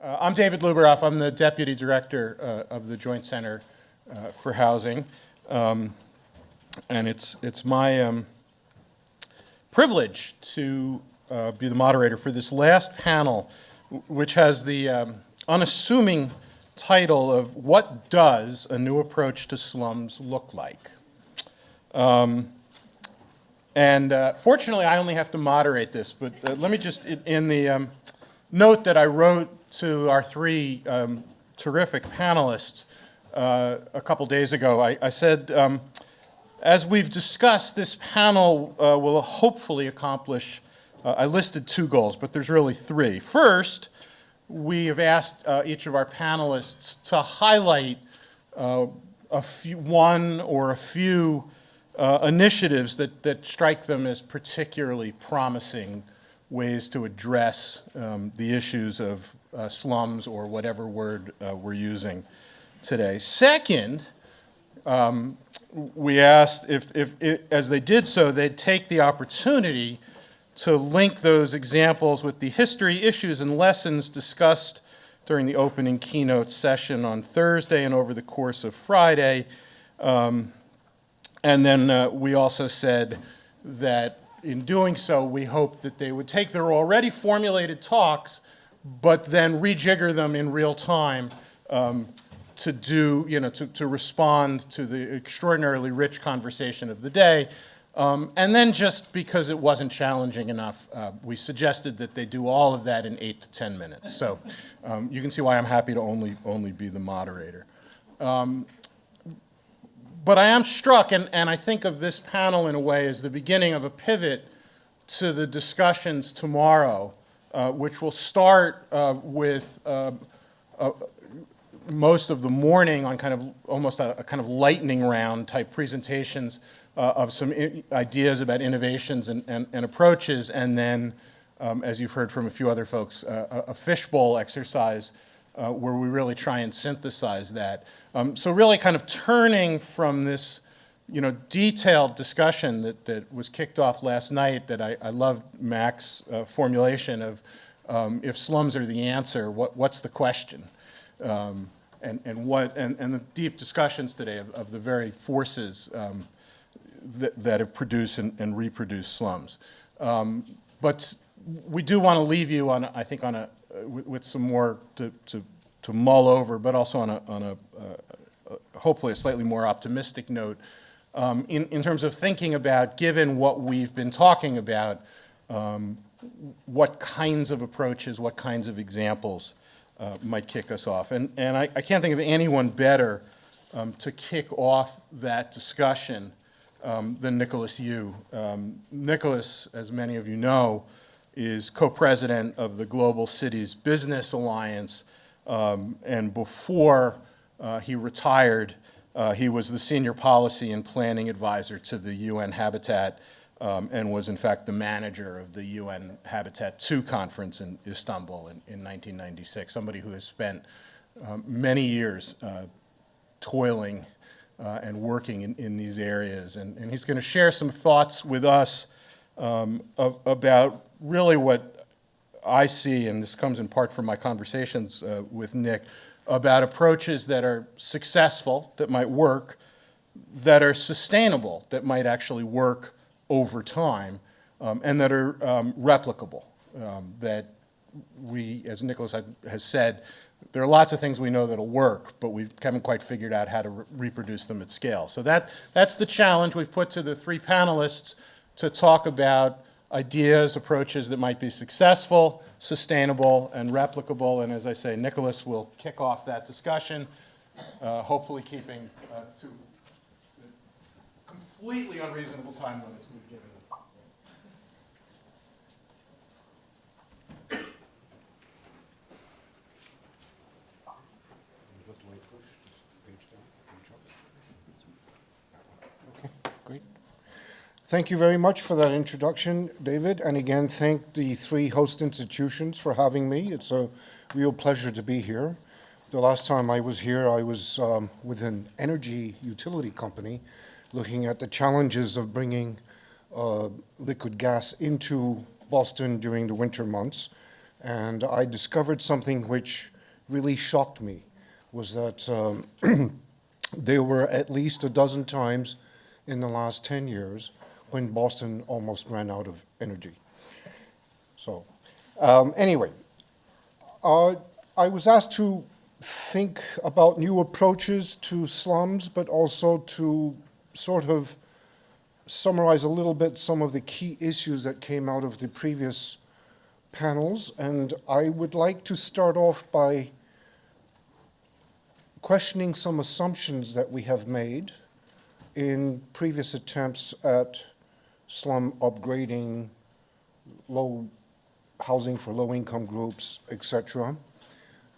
I'm David Luberoff. I'm the Deputy Director of the Joint Center for Housing. And it's my privilege to be the moderator for this last panel, which has the unassuming title of What Does a New Approach to Slums Look Like? Fortunately, I only have to moderate this, but let me just, in the note that I wrote to our three terrific panelists a couple days ago, I said, as we've discussed, this panel will hopefully accomplish, I listed 2 goals, but there's really 3. First, we have asked each of our panelists to highlight one or a few initiatives that strike them as particularly promising ways to address the issues of slums, or whatever word we're using today. Second, we asked if as they did so, they'd take the opportunity to link those examples with the history, issues, and lessons discussed during the opening keynote session on Thursday and over the course of Friday. And then we also said that in doing so, we hoped that they would take their already formulated talks, but then rejigger them in real time to do, to respond to the extraordinarily rich conversation of the day. And then just because it wasn't challenging enough, we suggested that they do all of that in 8 to 10 minutes. So you can see why I'm happy to only be the moderator. But I am struck, and I think of this panel in a way as the beginning of a pivot to the discussions tomorrow, which will start with most of the morning on kind of almost a kind of lightning round type presentations of some ideas about innovations and approaches, and then, as you've heard from a few other folks, a fishbowl exercise where we really try and synthesize that. So really kind of turning from this detailed discussion that was kicked off last night, that I loved Mac's formulation of if slums are the answer, what's the question? And the deep discussions today of the very forces that have produced and reproduced slums. But we do want to leave you on, I think, with some more to mull over, but also on a hopefully a slightly more optimistic note in terms of thinking about, given what we've been talking about, what kinds of approaches, what kinds of examples might kick us off. And I can't think of anyone better to kick off that discussion than Nicholas Yu. Nicholas, as many of you know, is co-president of the Global Cities Business Alliance, and before he retired, he was the senior policy and planning advisor to the UN Habitat, and was in fact the manager of the UN Habitat 2 conference in Istanbul in 1996, somebody who has spent many years toiling and working in these areas. And he's going to share some thoughts with us about really what I see, and this comes in part from my conversations with Nick, about approaches that are successful, that might work, that are sustainable, that might actually work over time, and that are replicable. That we, as Nicholas has said, there are lots of things we know that'll work, but we haven't quite figured out how to reproduce them at scale. So that's the challenge we've put to the 3 panelists, to talk about ideas, approaches that might be successful, sustainable, and replicable. And as I say, Nicholas will kick off that discussion, hopefully keeping to the completely unreasonable time limits we've given them. Thank you very much for that introduction, David. And again, thank the 3 host institutions for having me. It's a real pleasure to be here. The last time I was here, I was with an energy utility company looking at the challenges of bringing liquid gas into Boston during the winter months. And I discovered something which really shocked me, was that there were at least a dozen times in the last 10 years when Boston almost ran out of energy. So anyway, I was asked to think about new approaches to slums, but also to sort of summarize a little bit some of the key issues that came out of the previous panels. And I would like to start off by questioning some assumptions that we have made in previous attempts at slum upgrading, low housing for low-income groups, etc.,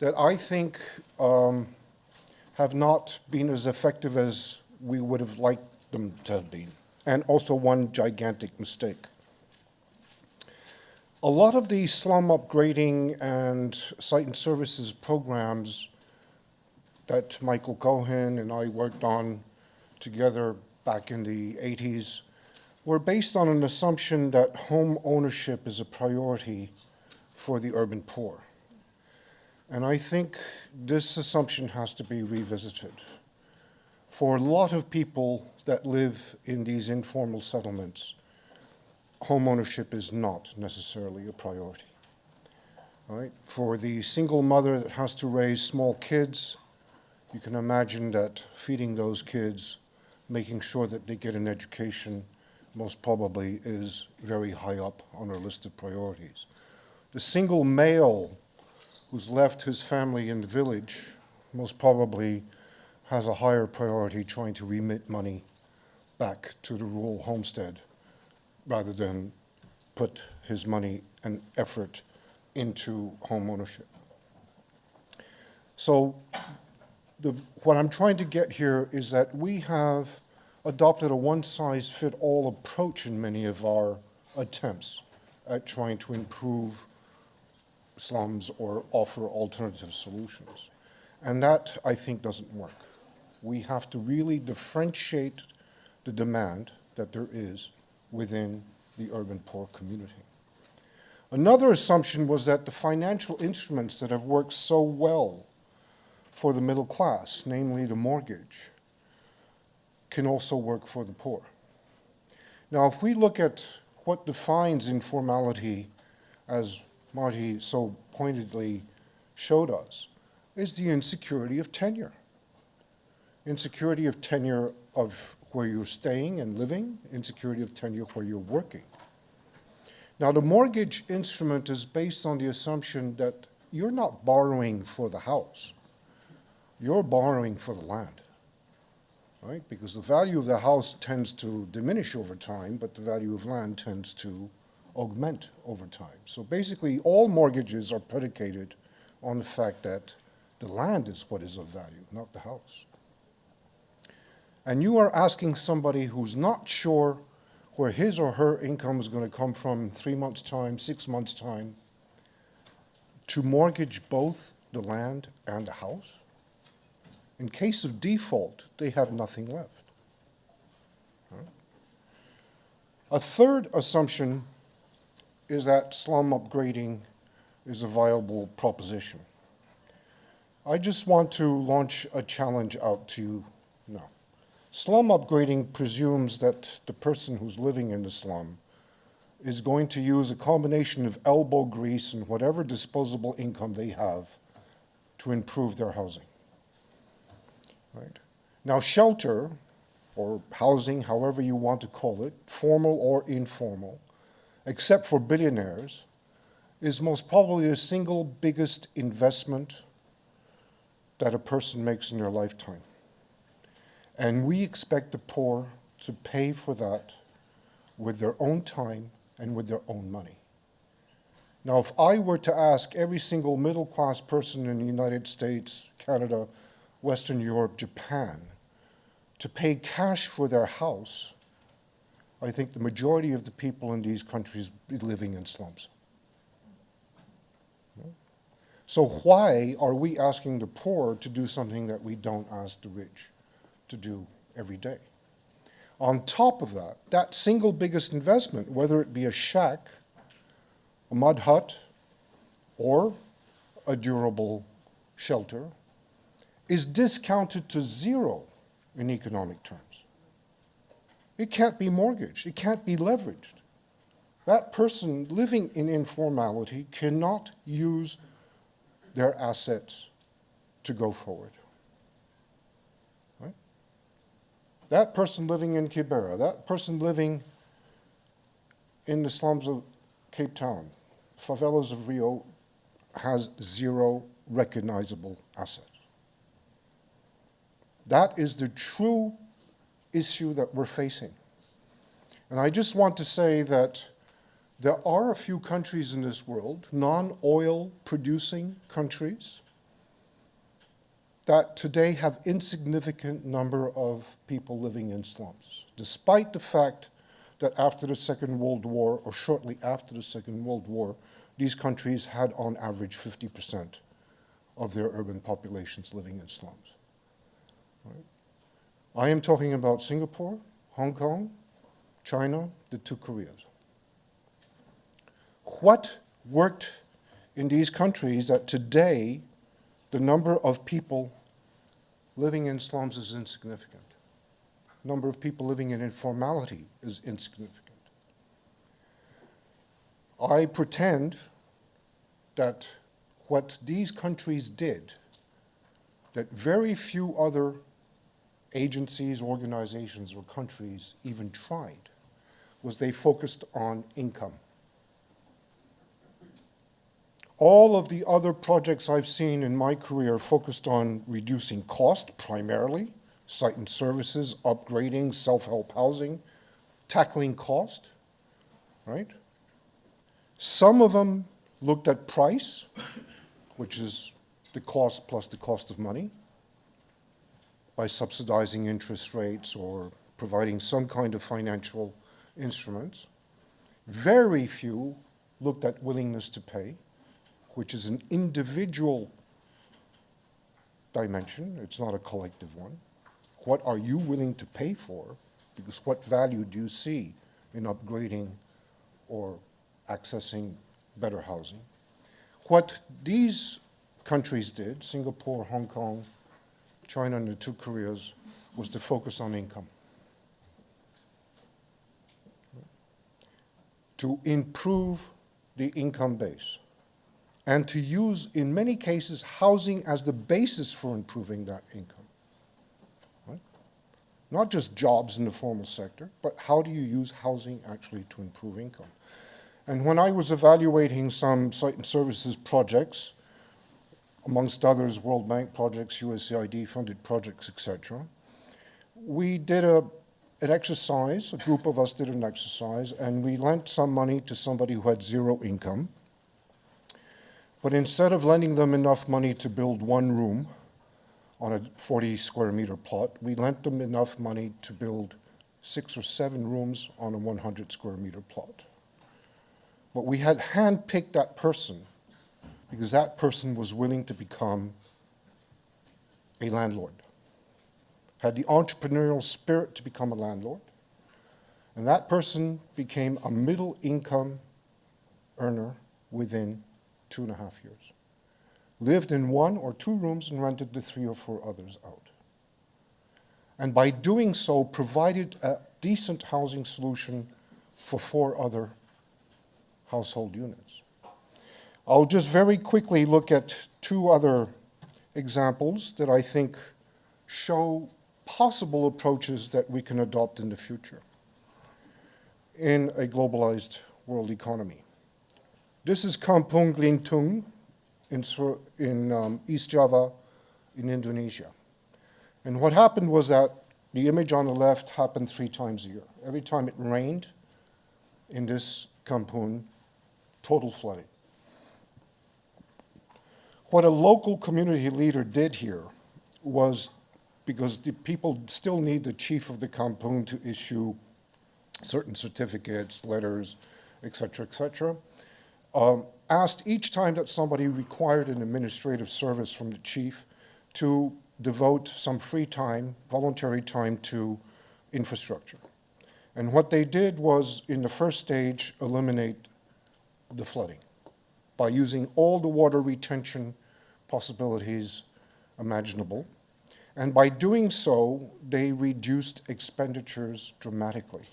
that I think have not been as effective as we would have liked them to have been, and also one gigantic mistake. A lot of the slum upgrading and site and services programs that Michael Cohen and I worked on together back in the 80s were based on an assumption that home ownership is a priority for the urban poor. And I think this assumption has to be revisited. For a lot of people that live in these informal settlements, home ownership is not necessarily a priority. Right? For the single mother that has to raise small kids, you can imagine that feeding those kids, making sure that they get an education, most probably is very high up on our list of priorities. The single male who's left his family in the village most probably has a higher priority trying to remit money back to the rural homestead rather than put his money and effort into home ownership. So what I'm trying to get here is that we have adopted a one-size-fits-all approach in many of our attempts at trying to improve slums or offer alternative solutions. And that, I think, doesn't work. We have to really differentiate the demand that there is within the urban poor community. Another assumption was that the financial instruments that have worked so well for the middle class, namely the mortgage, can also work for the poor. Now, if we look at what defines informality, as Marty so pointedly showed us, is the insecurity of tenure. Insecurity of tenure of where you're staying and living, insecurity of tenure where you're working. Now, the mortgage instrument is based on the assumption that you're not borrowing for the house. You're borrowing for the land, right? Because the value of the house tends to diminish over time, but the value of land tends to augment over time. So basically, all mortgages are predicated on the fact that the land is what is of value, not the house. And you are asking somebody who's not sure where his or her income is going to come from in 3 months' time, 6 months' time, to mortgage both the land and the house. In case of default, they have nothing left. Right? A third assumption is that slum upgrading is a viable proposition. I just want to launch a challenge out to you now. Slum upgrading presumes that the person who's living in the slum is going to use a combination of elbow grease and whatever disposable income they have to improve their housing. Right? Now, shelter, or housing, however you want to call it, formal or informal, except for billionaires, is most probably the single biggest investment that a person makes in their lifetime. And we expect the poor to pay for that with their own time and with their own money. Now, if I were to ask every single middle-class person in the United States, Canada, Western Europe, Japan, to pay cash for their house, I think the majority of the people in these countries be living in slums. So why are we asking the poor to do something that we don't ask the rich to do every day? On top of that, that single biggest investment, whether it be a shack, a mud hut, or a durable shelter is discounted to zero in economic terms. It can't be mortgaged. It can't be leveraged. That person living in informality cannot use their assets to go forward. Right? That person living in Kibera, that person living in the slums of Cape Town, favelas of Rio, has zero recognizable assets. That is the true issue that we're facing. And I just want to say that there are a few countries in this world, non-oil producing countries, that today have insignificant number of people living in slums, despite the fact that after the Second World War, or shortly after the Second World War, these countries had on average 50% of their urban populations living in slums. Right? I am talking about Singapore, Hong Kong, China, the two Koreas. What worked in these countries that today the number of people living in slums is insignificant? Number of people living in informality is insignificant. I pretend that what these countries did, that very few other agencies, organizations, or countries even tried, was they focused on income. All of the other projects I've seen in my career focused on reducing cost primarily, site and services, upgrading, self-help housing, tackling cost, right? Some of them looked at price, which is the cost plus the cost of money, by subsidizing interest rates or providing some kind of financial instruments. Very few looked at willingness to pay, which is an individual dimension. It's not a collective one. What are you willing to pay for? Because what value do you see in upgrading or accessing better housing? What these countries did, Singapore, Hong Kong, China, and the two Koreas, was to focus on income. To improve the income base, and to use, in many cases, housing as the basis for improving that income. Right? Not just jobs in the formal sector, but how do you use housing actually to improve income? And when I was evaluating some site and services projects, amongst others, World Bank projects, USAID-funded projects, etc., we did an exercise, a group of us did an exercise, and we lent some money to somebody who had zero income. But instead of lending them enough money to build one room on a 40 square meter plot, we lent them enough money to build 6 or 7 rooms on a 100 square meter plot. But we had handpicked that person because that person was willing to become a landlord, had the entrepreneurial spirit to become a landlord, and that person became a middle income earner within 2.5 years. Lived in 1 or 2 rooms and rented the 3 or 4 others out. And by doing so, provided a decent housing solution for 4 other household units. I'll just very quickly look at 2 other examples that I think show possible approaches that we can adopt in the future in a globalized world economy. This is Kampung Glintung in East Java in Indonesia. And what happened was that the image on the left happened 3 times a year. Every time it rained in this kampung, total flooding. What a local community leader did here was, because the people still need the chief of the kampung to issue certain certificates, letters, et cetera, asked each time that somebody required an administrative service from the chief to devote some free time, voluntary time, to infrastructure. And what they did was, in the first stage, eliminate the flooding. by using all the water retention possibilities imaginable. And by doing so, they reduced expenditures dramatically.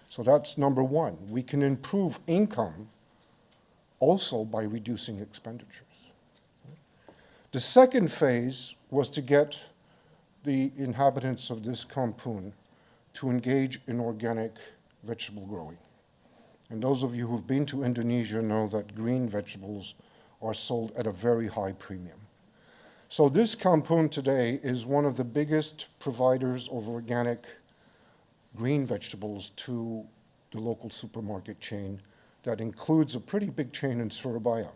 So that's number one. We can improve income also by reducing expenditures. The second phase was to get the inhabitants of this kampung to engage in organic vegetable growing. And those of you who've been to Indonesia know that green vegetables are sold at a very high premium. So this kampung today is one of the biggest providers of organic green vegetables to the local supermarket chain that includes a pretty big chain in Surabaya.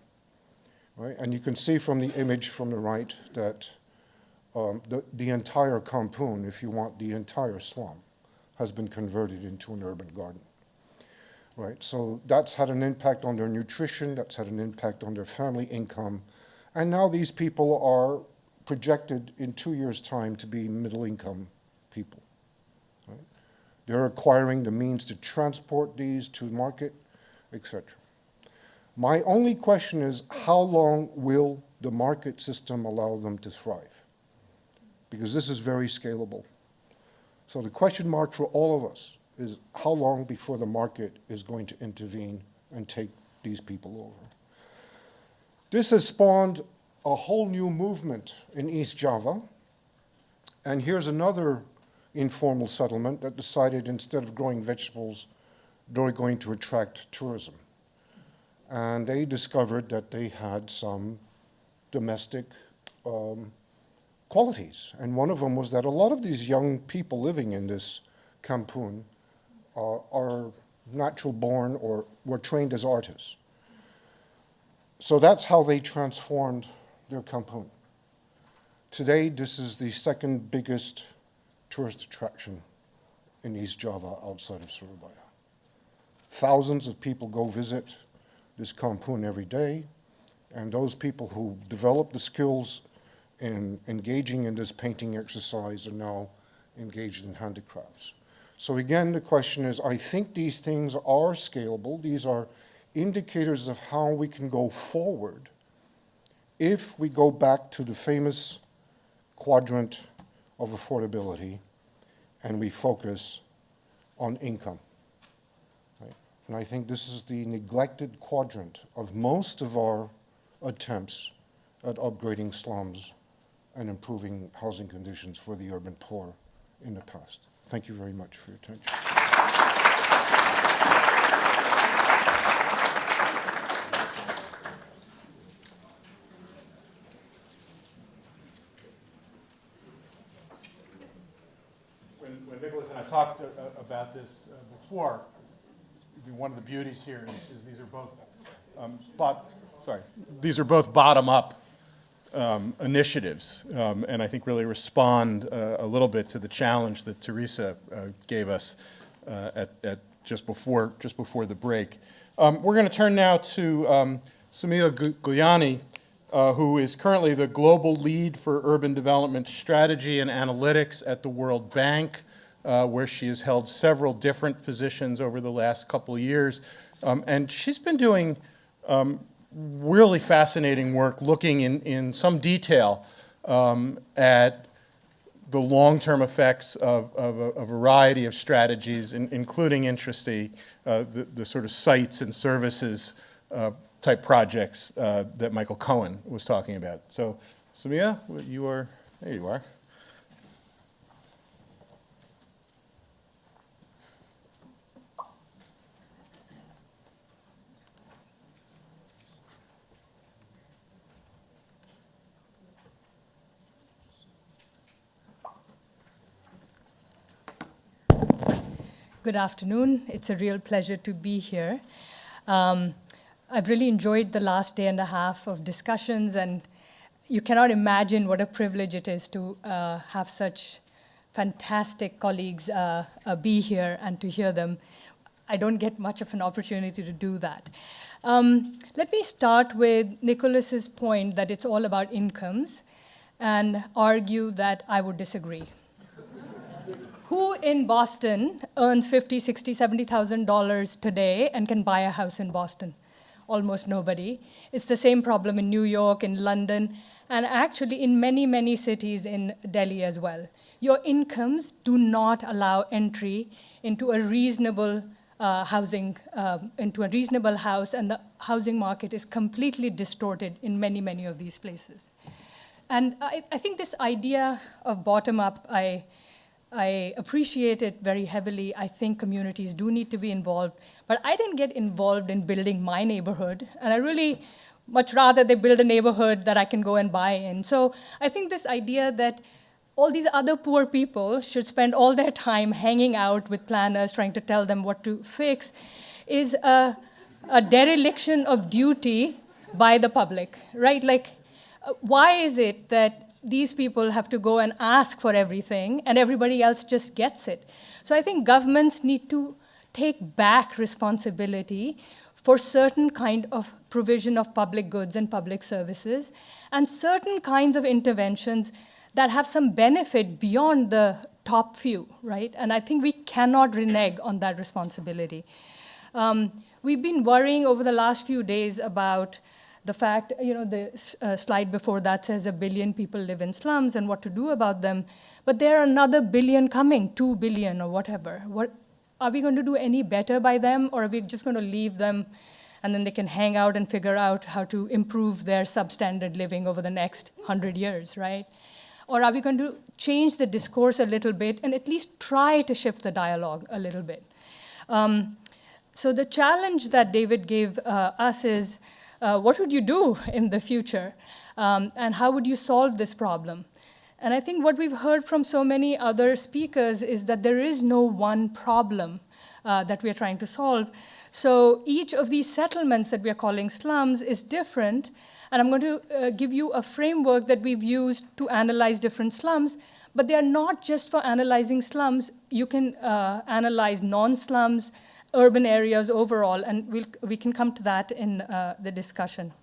Right? And you can see from the image from the right that the entire kampung, if you want the entire slum, has been converted into an urban garden. Right? So that's had an impact on their nutrition, that's had an impact on their family income, and now these people are projected in 2 years' time to be middle-income people. Right? They're acquiring the means to transport these to market, etc. My only question is, how long will the market system allow them to thrive? Because this is very scalable. So the question mark for all of us is how long before the market is going to intervene and take these people over. This has spawned a whole new movement in East Java. And here's another informal settlement that decided instead of growing vegetables, they're going to attract tourism. And they discovered that they had some domestic qualities. And one of them was that a lot of these young people living in this kampung are natural born or were trained as artists. So that's how they transformed their kampung. Today, this is the second biggest tourist attraction in East Java outside of Surabaya. Thousands of people go visit this kampung every day, and those people who develop the skills in engaging in this painting exercise are now engaged in handicrafts. So again, the question is, I think these things are scalable. These are indicators of how we can go forward if we go back to the famous quadrant of affordability and we focus on income. Right? And I think this is the neglected quadrant of most of our attempts at upgrading slums and improving housing conditions for the urban poor in the past. Thank you very much for your attention. When Nicholas and I talked about this before, one of the beauties here is these are both bottom-up initiatives, and I think really respond a little bit to the challenge that Teresa gave us at just before the break. We're going to turn now to Sumila Gulyani, who is currently the global lead for urban development strategy and analytics at the World Bank, where she has held several different positions over the last couple of years, and she's been doing really fascinating work looking in some detail at the long-term effects of a variety of strategies, including, interesting, the sort of sites and services type projects that Michael Cohen was talking about. So, Sumila, there you are. Good afternoon. It's a real pleasure to be here. I've really enjoyed the last day and a half of discussions, and you cannot imagine what a privilege it is to have such fantastic colleagues be here and to hear them. I don't get much of an opportunity to do that. Let me start with Nicholas's point that it's all about incomes and argue that I would disagree. Who in Boston earns $50,000, $60,000, $70,000 today and can buy a house in Boston? almost nobody. It's the same problem in New York, in London, and actually in many, many cities in Delhi as well. Your incomes do not allow entry into a reasonable into a reasonable house, and the housing market is completely distorted in many, many of these places. And I think this idea of bottom-up, I appreciate it very heavily. I think communities do need to be involved, but I didn't get involved in building my neighborhood, and I really much rather they build a neighborhood that I can go and buy in. So I think this idea that all these other poor people should spend all their time hanging out with planners, trying to tell them what to fix, is a dereliction of duty by the public, right? Like, why is it that these people have to go and ask for everything and everybody else just gets it? So I think governments need to take back responsibility for certain kind of provision of public goods and public services, and certain kinds of interventions that have some benefit beyond the top few, right? And I think we cannot renege on that responsibility. We've been worrying over the last few days about the fact, the slide before that says 1 billion people live in slums and what to do about them, but there are another billion coming, 2 billion or whatever. Are we going to do any better by them, or are we just going to leave them and then they can hang out and figure out how to improve their substandard living over the next 100 years, right? Or are we going to change the discourse a little bit and at least try to shift the dialogue a little bit? So the challenge that David gave us is, what would you do in the future? And how would you solve this problem? And I think what we've heard from so many other speakers is that there is no one problem that we are trying to solve. So each of these settlements that we are calling slums is different. And I'm going to give you a framework that we've used to analyze different slums, but they are not just for analyzing slums. You can analyze non-slums, urban areas overall, and we can come to that in the discussion.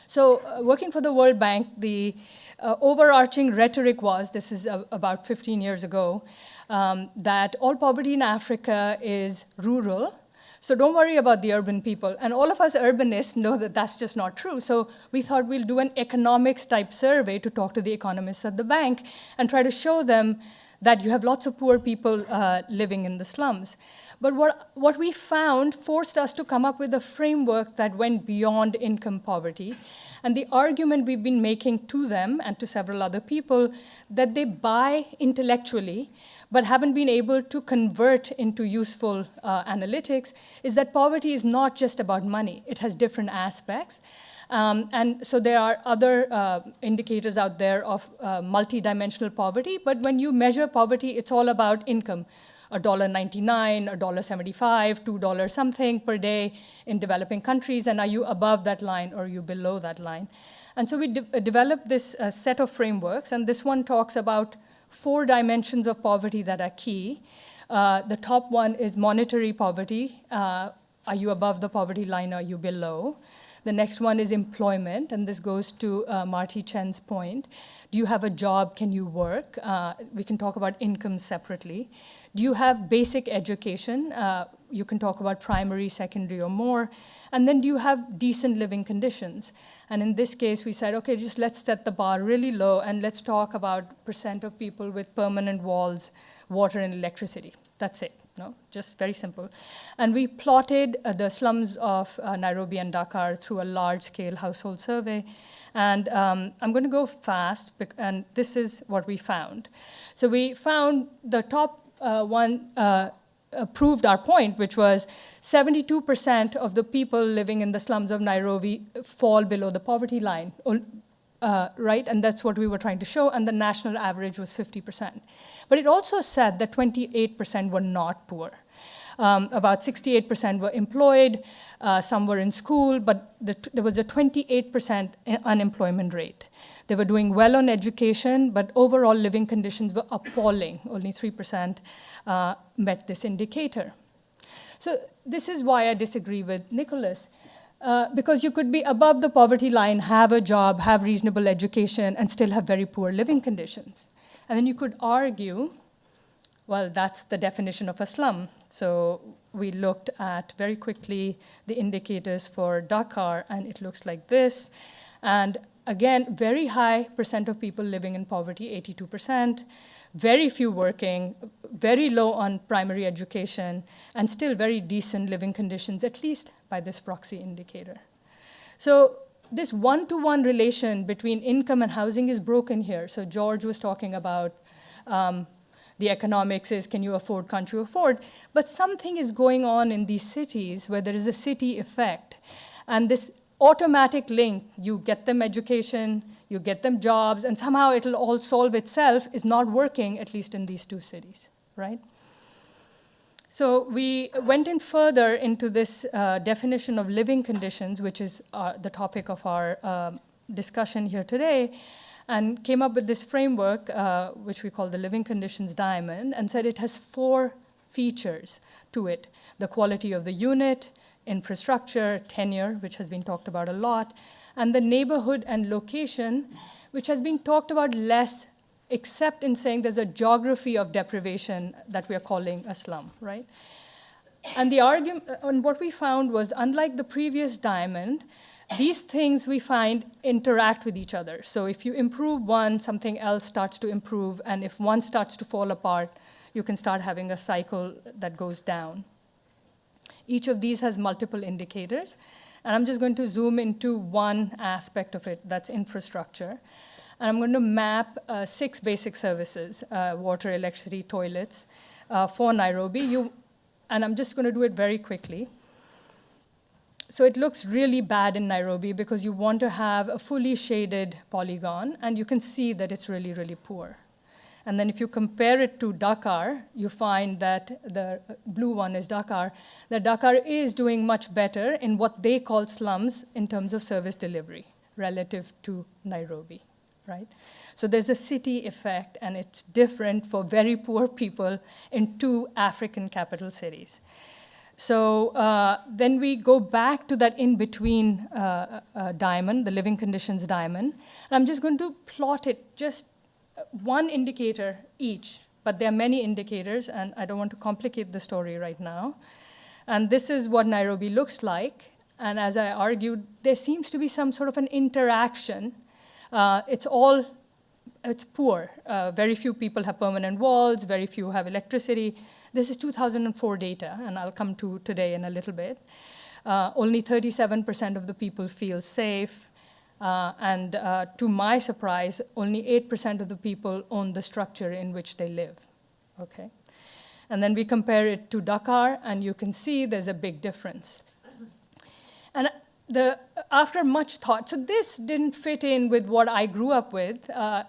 So working for the World Bank, the overarching rhetoric was, this is about 15 years ago, that all poverty in Africa is rural. So don't worry about the urban people. And all of us urbanists know that that's just not true. So we thought we'll do an economics type survey to talk to the economists at the bank and try to show them that you have lots of poor people living in the slums. But what we found forced us to come up with a framework that went beyond income poverty. And the argument we've been making to them and to several other people that they buy intellectually but haven't been able to convert into useful analytics is that poverty is not just about money. It has different aspects. And so there are other indicators out there of multidimensional poverty, but when you measure poverty, it's all about income. $1.99, $1.75, $2 something per day in developing countries, and are you above that line or are you below that line? And so we developed this set of frameworks, and this one talks about 4 dimensions of poverty that are key. The top one is monetary poverty. Are you above the poverty line, are you below? The next one is employment, and this goes to Marty Chen's point. Do you have a job? Can you work? We can talk about income separately. Do you have basic education? You can talk about primary, secondary, or more. And then do you have decent living conditions? And in this case, we said, okay, just let's set the bar really low, and let's talk about percent of people with permanent walls, water, and electricity. That's it. No, just very simple. And we plotted the slums of Nairobi and Dakar through a large-scale household survey. And I'm going to go fast, and this is what we found. So we found the top one proved our point, which was 72% of the people living in the slums of Nairobi fall below the poverty line. Right, and that's what we were trying to show, and the national average was 50%. But it also said that 28% were not poor. About 68% were employed, some were in school, but there was a 28% unemployment rate. They were doing well on education, but overall living conditions were appalling. Only 3% met this indicator. So this is why I disagree with Nicholas. Because you could be above the poverty line, have a job, have reasonable education, and still have very poor living conditions. And then you could argue, well, that's the definition of a slum. So we looked at very quickly the indicators for Dakar, and it looks like this. And again, very high percent of people living in poverty, 82%, very few working, very low on primary education, and still very decent living conditions, at least by this proxy indicator. So this one-to-one relation between income and housing is broken here. So George was talking about the economics is, can you afford, can't you afford? But something is going on in these cities where there is a city effect. And this automatic link, you get them education, you get them jobs, and somehow it'll all solve itself, is not working, at least in these two cities, right? So we went in further into this definition of living conditions, which is the topic of our discussion here today, and came up with this framework, which we call the living conditions diamond, and said it has 4 features to it: the quality of the unit, infrastructure, tenure, which has been talked about a lot, and the neighborhood and location, which has been talked about less, except in saying there's a geography of deprivation that we are calling a slum, right? And the argument, and what we found was, unlike the previous diamond, these things we find interact with each other. So if you improve one, something else starts to improve, and if one starts to fall apart, you can start having a cycle that goes down. Each of these has multiple indicators, and I'm just going to zoom into one aspect of it, that's infrastructure. And I'm going to map 6 basic services, water, electricity, toilets, for Nairobi. And I'm just going to do it very quickly. So it looks really bad in Nairobi because you want to have a fully shaded polygon, and you can see that it's really, really poor. And then if you compare it to Dakar, you find that the blue one is Dakar, that Dakar is doing much better in what they call slums in terms of service delivery relative to Nairobi, right? So there's a city effect, and it's different for very poor people in 2 African capital cities. So then we go back to that in-between diamond, the living conditions diamond. And I'm just going to plot it, just one indicator each, but there are many indicators, and I don't want to complicate the story right now. And this is what Nairobi looks like. And as I argued, there seems to be some sort of an interaction. It's poor. Very few people have permanent walls, very few have electricity. This is 2004 data, and I'll come to today in a little bit. Only 37% of the people feel safe. And to my surprise, only 8% of the people own the structure in which they live, okay? And then we compare it to Dakar, and you can see there's a big difference. And after much thought, so this didn't fit in with what I grew up with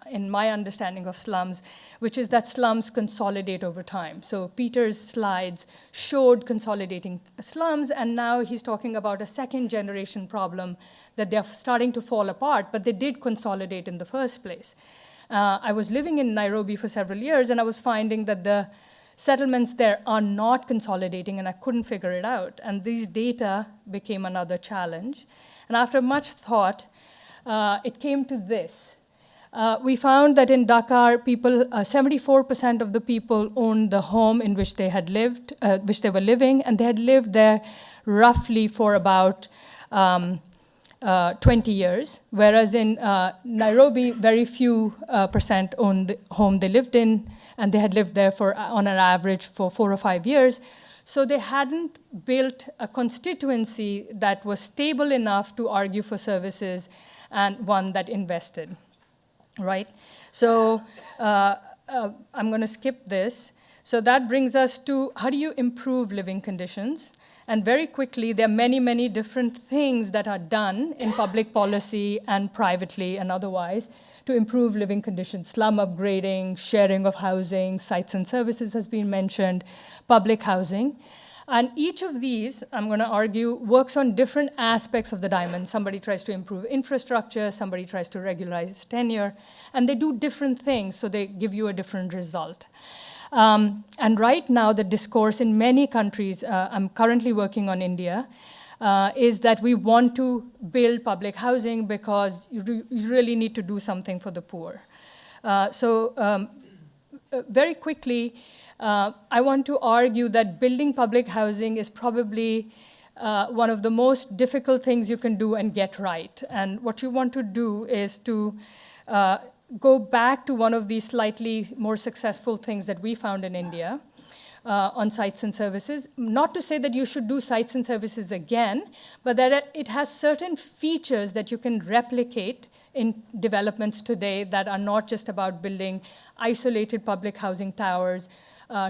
in my understanding of slums, which is that slums consolidate over time. So Peter's slides showed consolidating slums, and now he's talking about a second generation problem that they're starting to fall apart, but they did consolidate in the first place. I was living in Nairobi for several years, and I was finding that the settlements there are not consolidating, and I couldn't figure it out. And these data became another challenge. And after much thought, it came to this. We found that in Dakar, 74% of the people owned the home in which they had lived, which they were living, and they had lived there roughly for about 20 years, whereas in Nairobi, very few percent owned the home they lived in, and they had lived there for, on an average, for 4 or 5 years. So they hadn't built a constituency that was stable enough to argue for services and one that invested, right? So I'm going to skip this. So that brings us to how do you improve living conditions? And very quickly, there are many, many different things that are done in public policy and privately and otherwise to improve living conditions. Slum upgrading, sharing of housing, sites and services has been mentioned, public housing. And each of these, I'm going to argue, works on different aspects of the diamond. Somebody tries to improve infrastructure, somebody tries to regularize tenure, and they do different things, so they give you a different result. And right now, the discourse in many countries, I'm currently working on India, is that we want to build public housing because you really need to do something for the poor. Very quickly, I want to argue that building public housing is probably one of the most difficult things you can do and get right. And what you want to do is to go back to one of these slightly more successful things that we found in India on sites and services. Not to say that you should do sites and services again, but that it has certain features that you can replicate in developments today that are not just about building isolated public housing towers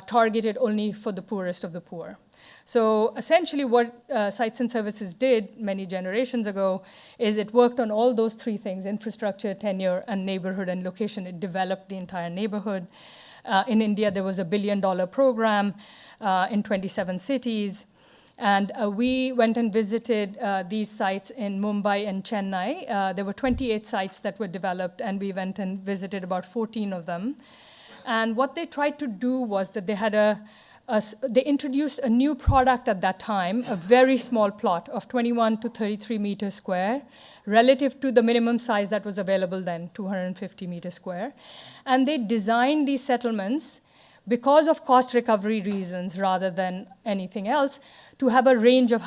targeted only for the poorest of the poor. So essentially what Sites and Services did many generations ago is it worked on all those three things: infrastructure, tenure, and neighborhood and location. It developed the entire neighborhood. In India, there was a $1 billion program in 27 cities. And we went and visited these sites in Mumbai and Chennai. There were 28 sites that were developed, and we went and visited about 14 of them. And what they tried to do was that they had they introduced a new product at that time, a very small plot of 21 to 33 meters square, relative to the minimum size that was available then, 250 meters square. And they designed these settlements, because of cost recovery reasons rather than anything else, to have a range of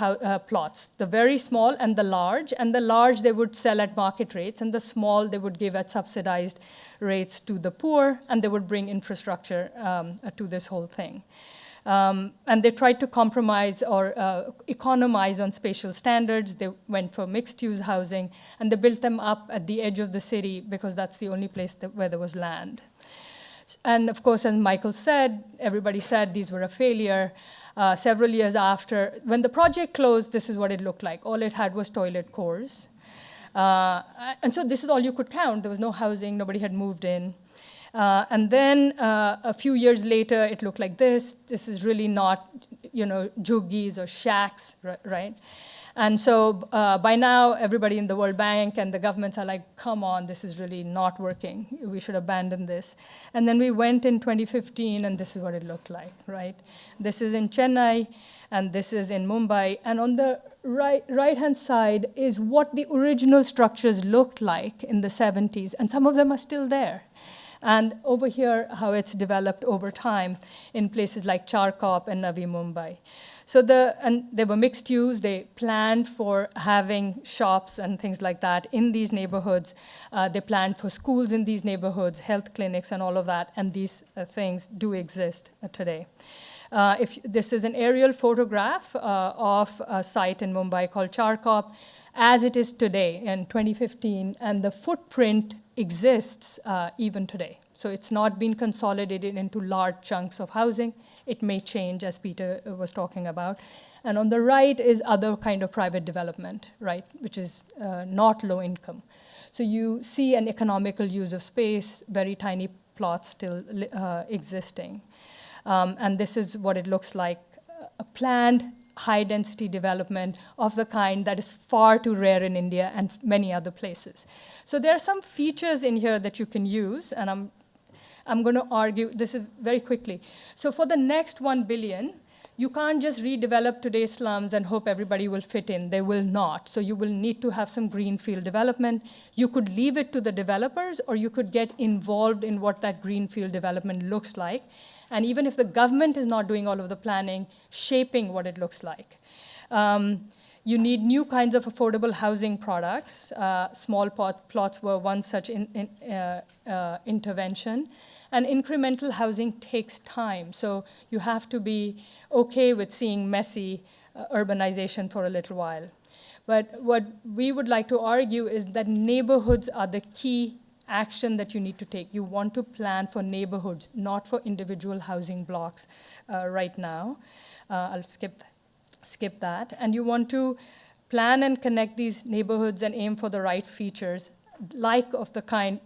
plots, the very small and the large. And the large they would sell at market rates, and the small they would give at subsidized rates to the poor, and they would bring infrastructure to this whole thing. And they tried to compromise or economize on spatial standards. They went for mixed-use housing, and they built them up at the edge of the city because that's the only place where there was land. And of course, as Michael said, everybody said these were a failure. Several years after, when the project closed, this is what it looked like. All it had was toilet cores. And so this is all you could count. There was no housing, nobody had moved in. And then a few years later, it looked like this. This is really not, juggies or shacks, right? And so by now, everybody in the World Bank and the governments are like, come on, this is really not working. We should abandon this. And then we went in 2015, and this is what it looked like, right? This is in Chennai, and this is in Mumbai. And on the right-hand side is what the original structures looked like in the 70s, and some of them are still there. And over here, how it's developed over time in places like Charkop and Navi Mumbai. So they were mixed use. They planned for having shops and things like that in these neighborhoods. They planned for schools in these neighborhoods, health clinics and all of that, and these things do exist today. This is an aerial photograph of a site in Mumbai called Charkop as it is today in 2015, and the footprint exists even today. So it's not been consolidated into large chunks of housing. It may change, as Peter was talking about. And on the right is other kind of private development, right, which is not low income. So you see an economical use of space, very tiny plots still existing. And this is what it looks like, a planned high-density development of the kind that is far too rare in India and many other places. So there are some features in here that you can use, and I'm going to argue this is very quickly. So for the next 1 billion, you can't just redevelop today's slums and hope everybody will fit in. They will not. So you will need to have some greenfield development. You could leave it to the developers, or you could get involved in what that greenfield development looks like. And even if the government is not doing all of the planning, shaping what it looks like. You need new kinds of affordable housing products. Small plots were one such intervention. And incremental housing takes time. So you have to be okay with seeing messy urbanization for a little while. But what we would like to argue is that neighborhoods are the key action that you need to take. You want to plan for neighborhoods, not for individual housing blocks right now. I'll skip that. And you want to plan and connect these neighborhoods and aim for the right features, like of the kind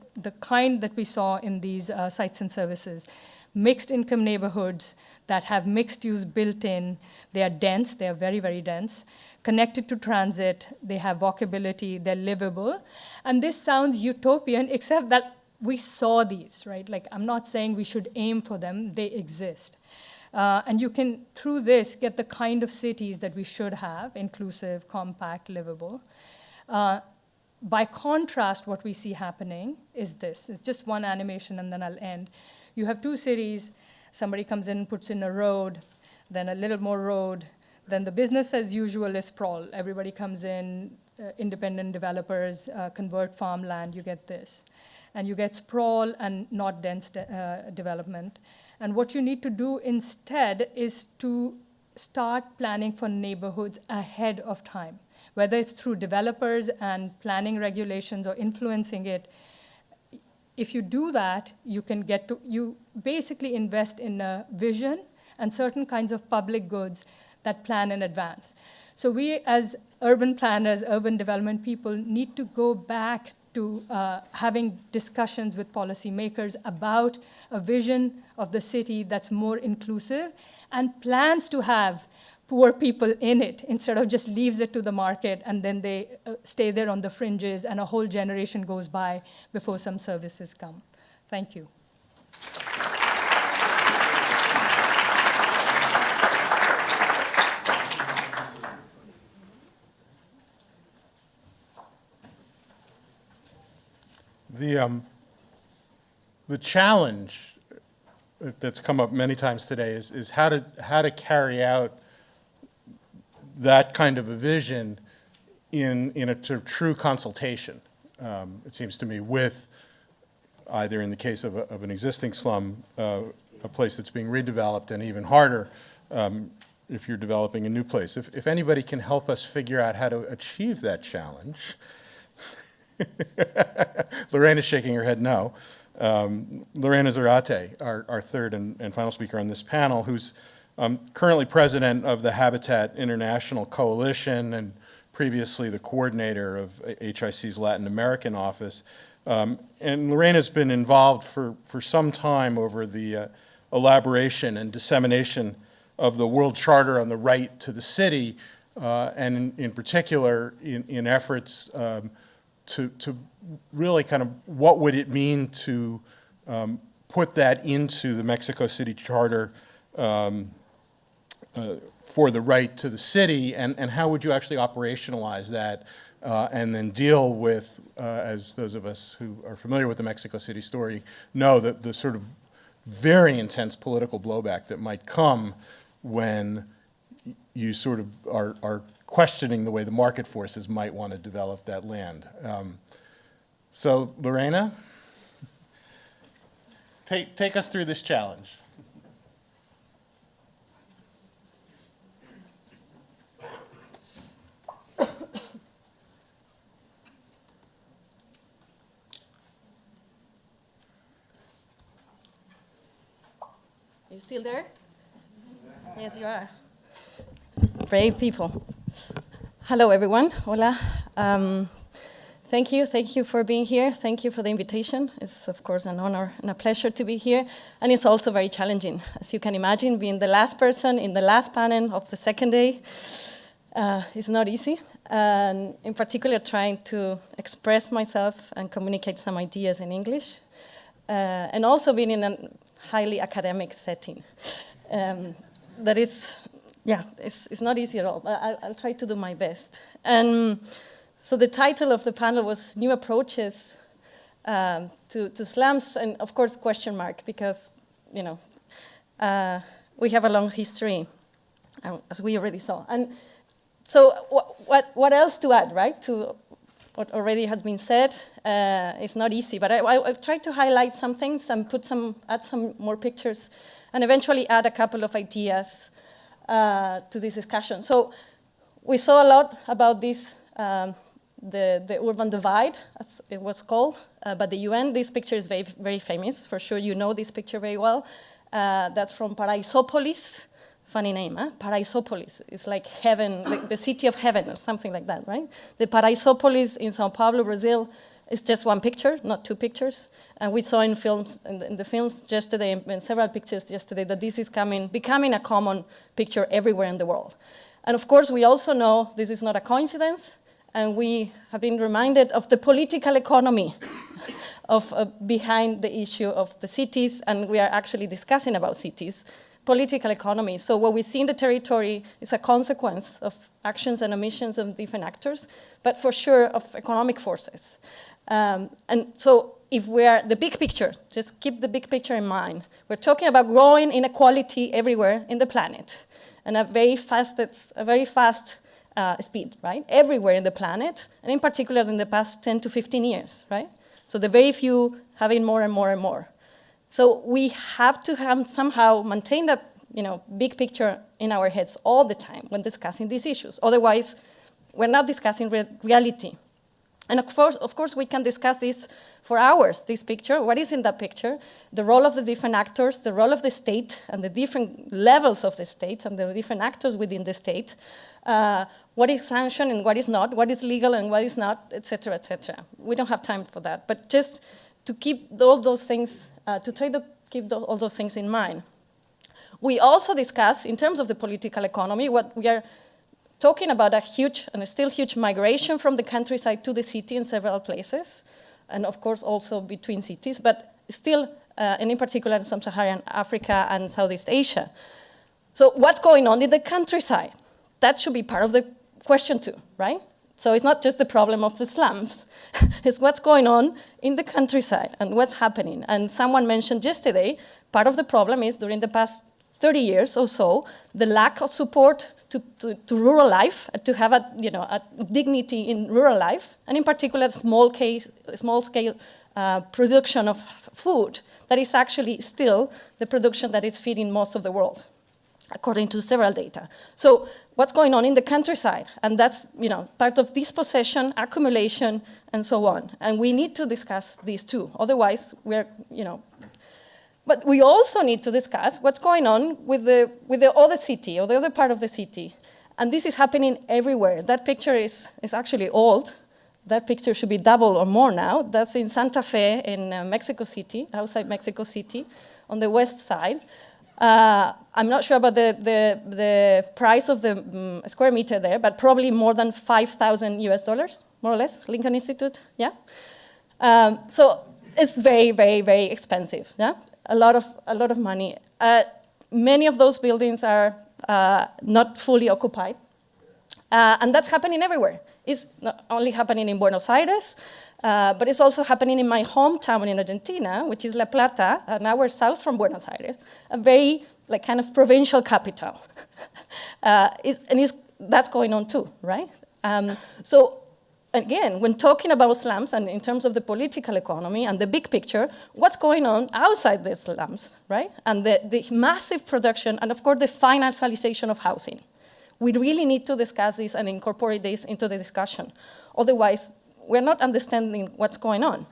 that we saw in these sites and services. Mixed income neighborhoods that have mixed use built in. They are dense, they are very, very dense. Connected to transit, they have walkability, they're livable. And this sounds utopian, except that we saw these, right? Like, I'm not saying we should aim for them, they exist. And you can, through this, get the kind of cities that we should have, inclusive, compact, livable. By contrast, what we see happening is this. It's just one animation, and then I'll end. You have two cities somebody comes in and puts in a road, then a little more road, then the business as usual is sprawl. Everybody comes in, independent developers convert farmland, you get this. And you get sprawl and not dense development. And what you need to do instead is to start planning for neighborhoods ahead of time, whether it's through developers and planning regulations or influencing it. If you do that, you can get to, you basically invest in a vision and certain kinds of public goods that plan in advance. So we as urban planners, urban development people need to go back to having discussions with policymakers about a vision of the city that's more inclusive and plans to have poor people in it instead of just leaves it to the market and then they stay there on the fringes and a whole generation goes by before some services come. Thank you. The challenge that's come up many times today is how to carry out that kind of a vision in a sort of true consultation. It seems to me with either in the case of an existing slum, a place that's being redeveloped, and even harder if you're developing a new place. If anybody can help us figure out how to achieve that challenge. Lorena's shaking her head no. Lorena Zárate, our third and final speaker on this panel, who's currently president of the Habitat International Coalition and previously the coordinator of HIC's Latin American office. And Lorena's been involved for some time over the elaboration and dissemination of the World Charter on the Right to the City, and in particular in efforts to really kind of what would it mean to put that into the Mexico City Charter for the right to the city, and how would you actually operationalize that and then deal with, as those of us who are familiar with the Mexico City story know, that the sort of very intense political blowback that might come when you sort of are questioning the way the market forces might want to develop that land. So Lorena, take us through this challenge. You still there? Yes, you are. Brave people. Hello, everyone. Hola. Thank you for being here. Thank you for the invitation. It's, of course, an honor and a pleasure to be here. And it's also very challenging. As you can imagine, being the last person in the last panel of the second day is not easy. And in particular, trying to express myself and communicate some ideas in English. And also being in a highly academic setting. That is, yeah, it's not easy at all, but I'll try to do my best. And so the title of the panel was New Approaches to Slums, and of course, question mark, because, you know, we have a long history, as we already saw. And so what else to add, right, to what already has been said? It's not easy, but I'll try to highlight some things and add some more pictures, and eventually add a couple of ideas to this discussion. So we saw a lot about this, the urban divide, as it was called, by the UN. This picture is very, very famous. For sure you know this picture very well. That's from Paraísopolis. Funny name, huh? Paraísopolis. It's like heaven, the city of heaven or something like that, right? The Paraísopolis in Sao Paulo, Brazil, is just one picture, not two pictures. And we saw in films, in the films yesterday, and several pictures yesterday, that this is becoming a common picture everywhere in the world. And of course, we also know this is not a coincidence, and we have been reminded of the political economy of behind the issue of the cities, and we are actually discussing about cities. Political economy. So what we see in the territory is a consequence of actions and omissions of different actors, but for sure of economic forces. And so if we are the big picture, just keep the big picture in mind. We're talking about growing inequality everywhere in the planet, and a very fast speed, right? Everywhere in the planet, and in particular in the past 10 to 15 years, right? So the very few having more and more and more. So we have to somehow maintain that, big picture in our heads all the time when discussing these issues. Otherwise, we're not discussing reality. And of course, we can discuss this for hours, this picture. What is in that picture? The role of the different actors, the role of the state, and the different levels of the state, and the different actors within the state. What is sanctioned and what is not, what is legal and what is not, et cetera, et cetera. We don't have time for that, but just to keep all those things, to try to keep all those things in mind. We also discuss, in terms of the political economy, what we are talking about a huge, and still huge, migration from the countryside to the city in several places, and of course also between cities, but still, and in particular in sub-Saharan Africa and Southeast Asia. So what's going on in the countryside? That should be part of the question too, right? So it's not just the problem of the slums, it's what's going on in the countryside and what's happening. And someone mentioned yesterday, part of the problem is during the past 30 years or so, the lack of support to rural life, to have a dignity in rural life, and in particular small-scale production of food that is actually still the production that is feeding most of the world, according to several data. So what's going on in the countryside? And that's part of dispossession, accumulation, and so on. And we need to discuss these too. Otherwise, we're. But we also need to discuss what's going on with the other city, or the other part of the city. And this is happening everywhere. That picture is actually old. That picture should be double or more now. That's in Santa Fe in Mexico City, outside Mexico City, on the west side. I'm not sure about the price of the square meter there, but probably more than $5,000 US, more or less, Lincoln Institute, yeah? So it's very, very, very expensive, yeah? A lot of money. Many of those buildings are not fully occupied. And that's happening everywhere. It's not only happening in Buenos Aires, but it's also happening in my hometown in Argentina, which is La Plata, an hour south from Buenos Aires, a very kind of provincial capital. That's going on too, right? So again, when talking about slums and in terms of the political economy and the big picture, what's going on outside the slums, right? And the massive production and of course the financialization of housing. We really need to discuss this and incorporate this into the discussion. Otherwise, we're not understanding what's going on.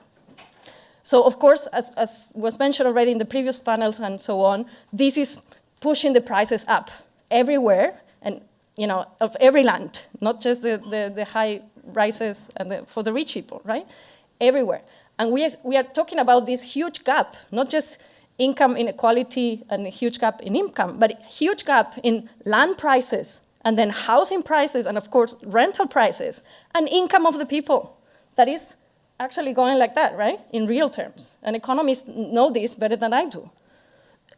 So of course, as was mentioned already in the previous panels and so on, this is pushing the prices up everywhere and of every land, not just the high rises and for the rich people, right? Everywhere. And we are talking about this huge gap, not just income inequality and a huge gap in income, but a huge gap in land prices and then housing prices and of course rental prices and income of the people. That is actually going like that, right? In real terms. And economists know this better than I do.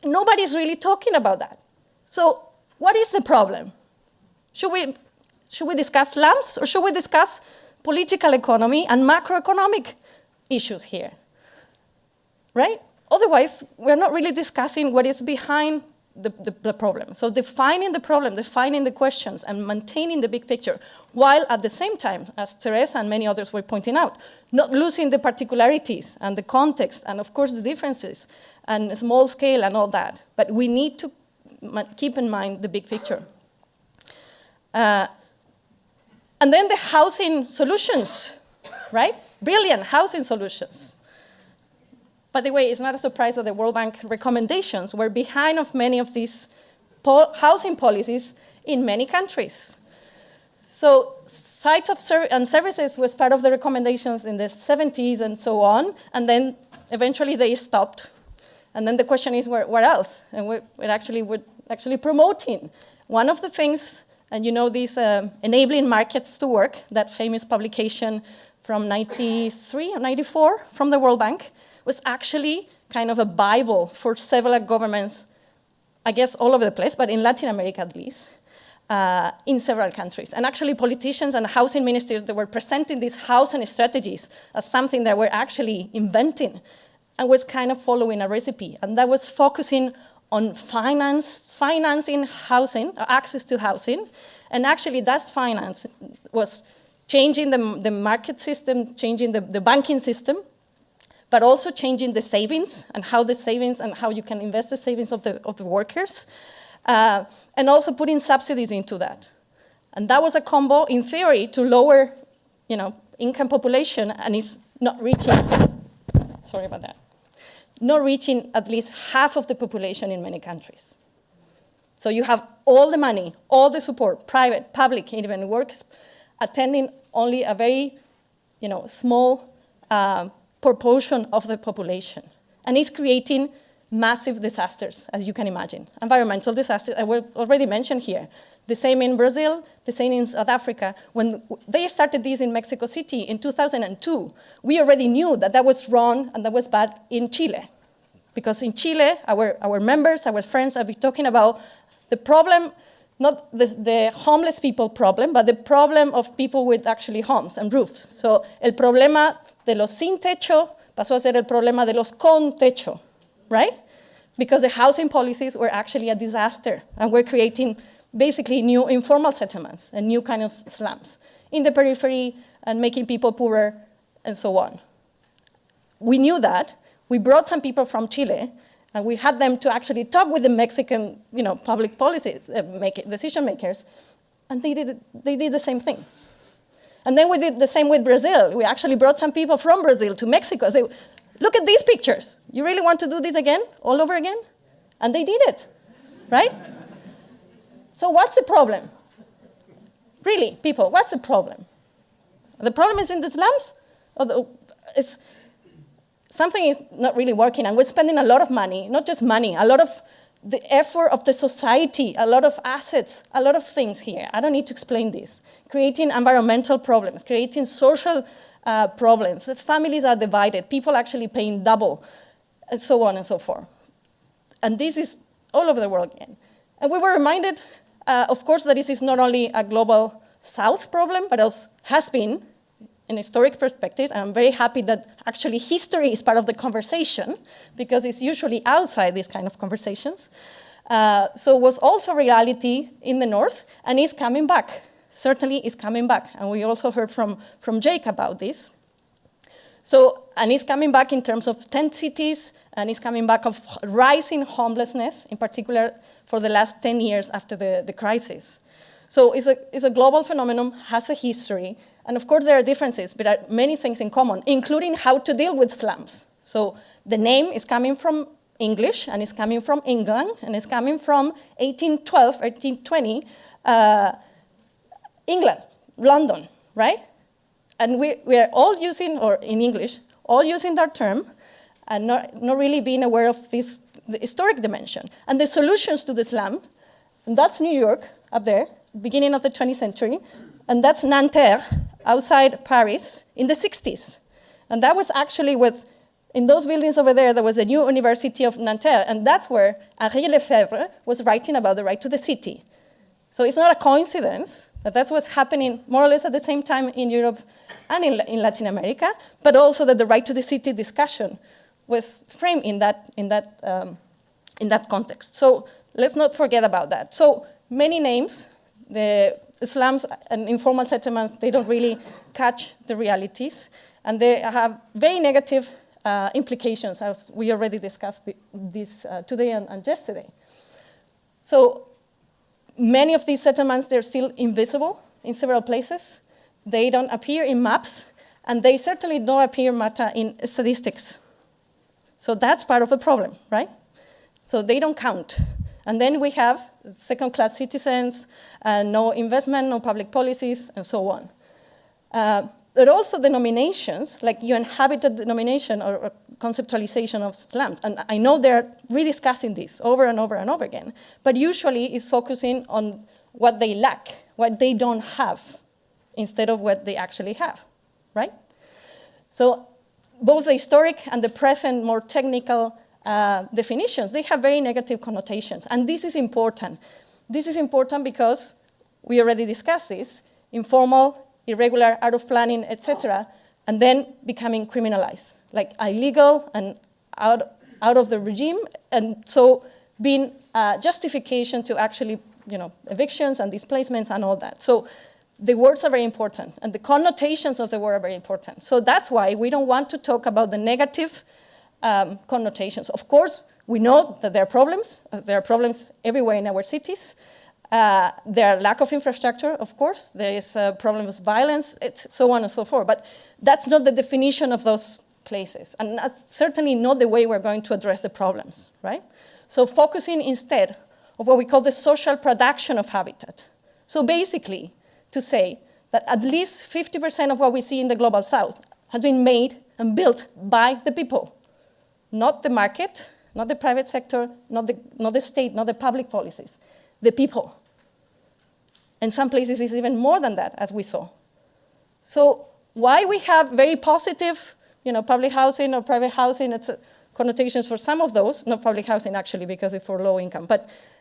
Nobody's really talking about that. So what is the problem? Should we discuss slums or should we discuss political economy and macroeconomic issues here, right? Otherwise, we're not really discussing what is behind the problem. So defining the problem, defining the questions, and maintaining the big picture, while at the same time, as Teresa and many others were pointing out, not losing the particularities and the context and of course the differences and small scale and all that. But we need to keep in mind the big picture. And then the housing solutions, right? Brilliant housing solutions. By the way, it's not a surprise that the World Bank recommendations were behind of many of these housing policies in many countries. So sites and services was part of the recommendations in the 70s and so on, and then eventually they stopped. And then the question is, where else? And we're actually promoting. One of the things, and these Enabling Markets to Work, that famous publication from 93 or 94 from the World Bank, was actually kind of a Bible for several governments, I guess all over the place, but in Latin America at least, in several countries. And actually politicians and housing ministers, they were presenting these housing strategies as something that we're actually inventing and was kind of following a recipe. And that was focusing on financing housing, access to housing. And actually that finance was changing the market system, changing the banking system, but also changing the savings and how you can invest the savings of the workers. And also putting subsidies into that. And that was a combo, in theory, to lower income population, and is not reaching, sorry about that, not reaching at least half of the population in many countries. So you have all the money, all the support, private, public, even works, attending only a very small proportion of the population. And it's creating massive disasters, as you can imagine. Environmental disasters, I will already mention here. The same in Brazil, the same in South Africa. When they started this in Mexico City in 2002, we already knew that was wrong and that was bad in Chile. Because in Chile, our members, our friends are talking about the problem, not the homeless people problem, but the problem of people with actually homes and roofs. So el problema de los sin techo pasó a ser el problema de los con techo. Right? Because the housing policies were actually a disaster, and we're creating basically new informal settlements and new kind of slums in the periphery and making people poorer and so on. We knew that. We brought some people from Chile, and we had them to actually talk with the Mexican public policies, decision makers, and they did the same thing. And then we did the same with Brazil. We actually brought some people from Brazil to Mexico. Say, look at these pictures. You really want to do this again, all over again? And they did it, right? So what's the problem? Really, people, what's the problem? The problem is in the slums? Something is not really working, and we're spending a lot of money, not just money, a lot of the effort of the society, a lot of assets, a lot of things here. I don't need to explain this. Creating environmental problems, creating social problems. The families are divided, people actually paying double, and so on and so forth. And this is all over the world again. And we were reminded, of course, that this is not only a global South problem, but also has been in a historic perspective. And I'm very happy that actually history is part of the conversation, because it's usually outside these kind of conversations. So it was also reality in the North, and is coming back. Certainly is coming back. And we also heard from Jake about this. So, and it's coming back in terms of tent cities, and it's coming back of rising homelessness, in particular for the last 10 years after the crisis. So it's a global phenomenon, has a history, and of course there are differences, but there are many things in common, including how to deal with slums. So the name is coming from English, and it's coming from England, and it's coming from 1812, 1820, England, London, right? And we are all using, or in English, all using that term, and not really being aware of the historic dimension. And the solutions to the slum, and that's New York, up there, beginning of the 20th century, and that's Nanterre, outside Paris, in the 60s. And that was actually in those buildings over there was the new University of Nanterre, and that's where Henri Lefebvre was writing about the right to the city. So it's not a coincidence that that's what's happening more or less at the same time in Europe and in Latin America, but also that the right to the city discussion was framed in that context. So let's not forget about that. So many names, the slums and informal settlements, they don't really catch the realities, and they have very negative implications, as we already discussed this today and yesterday. So many of these settlements, they're still invisible in several places. They don't appear in maps, and they certainly don't appear in statistics. So that's part of the problem, right? So they don't count. And then we have second-class citizens, no investment, no public policies, and so on. But also denominations, like UN Habitat denomination or conceptualization of slums. And I know they're rediscussing this over and over and over again, but usually it's focusing on what they lack, what they don't have, instead of what they actually have, right? So both the historic and the present, more technical definitions, they have very negative connotations. And this is important. This is important because we already discussed this, informal, irregular, out of planning, etc., and then becoming criminalized, like illegal and out of the regime, and so being justification to actually, evictions and displacements and all that. So the words are very important, and the connotations of the word are very important. So that's why we don't want to talk about the negative connotations. Of course, we know that there are problems. There are problems everywhere in our cities. There are lack of infrastructure, of course. There is a problem with violence, so on and so forth. But that's not the definition of those places, and that's certainly not the way we're going to address the problems, right? So focusing instead of what we call the social production of habitat. So basically, to say that at least 50% of what we see in the Global South has been made and built by the people, not the market, not the private sector, not the state, not the public policies, the people. In some places, it's even more than that, as we saw. So why we have very positive, public housing or private housing, it's connotations for some of those, not public housing actually, because it's for low income,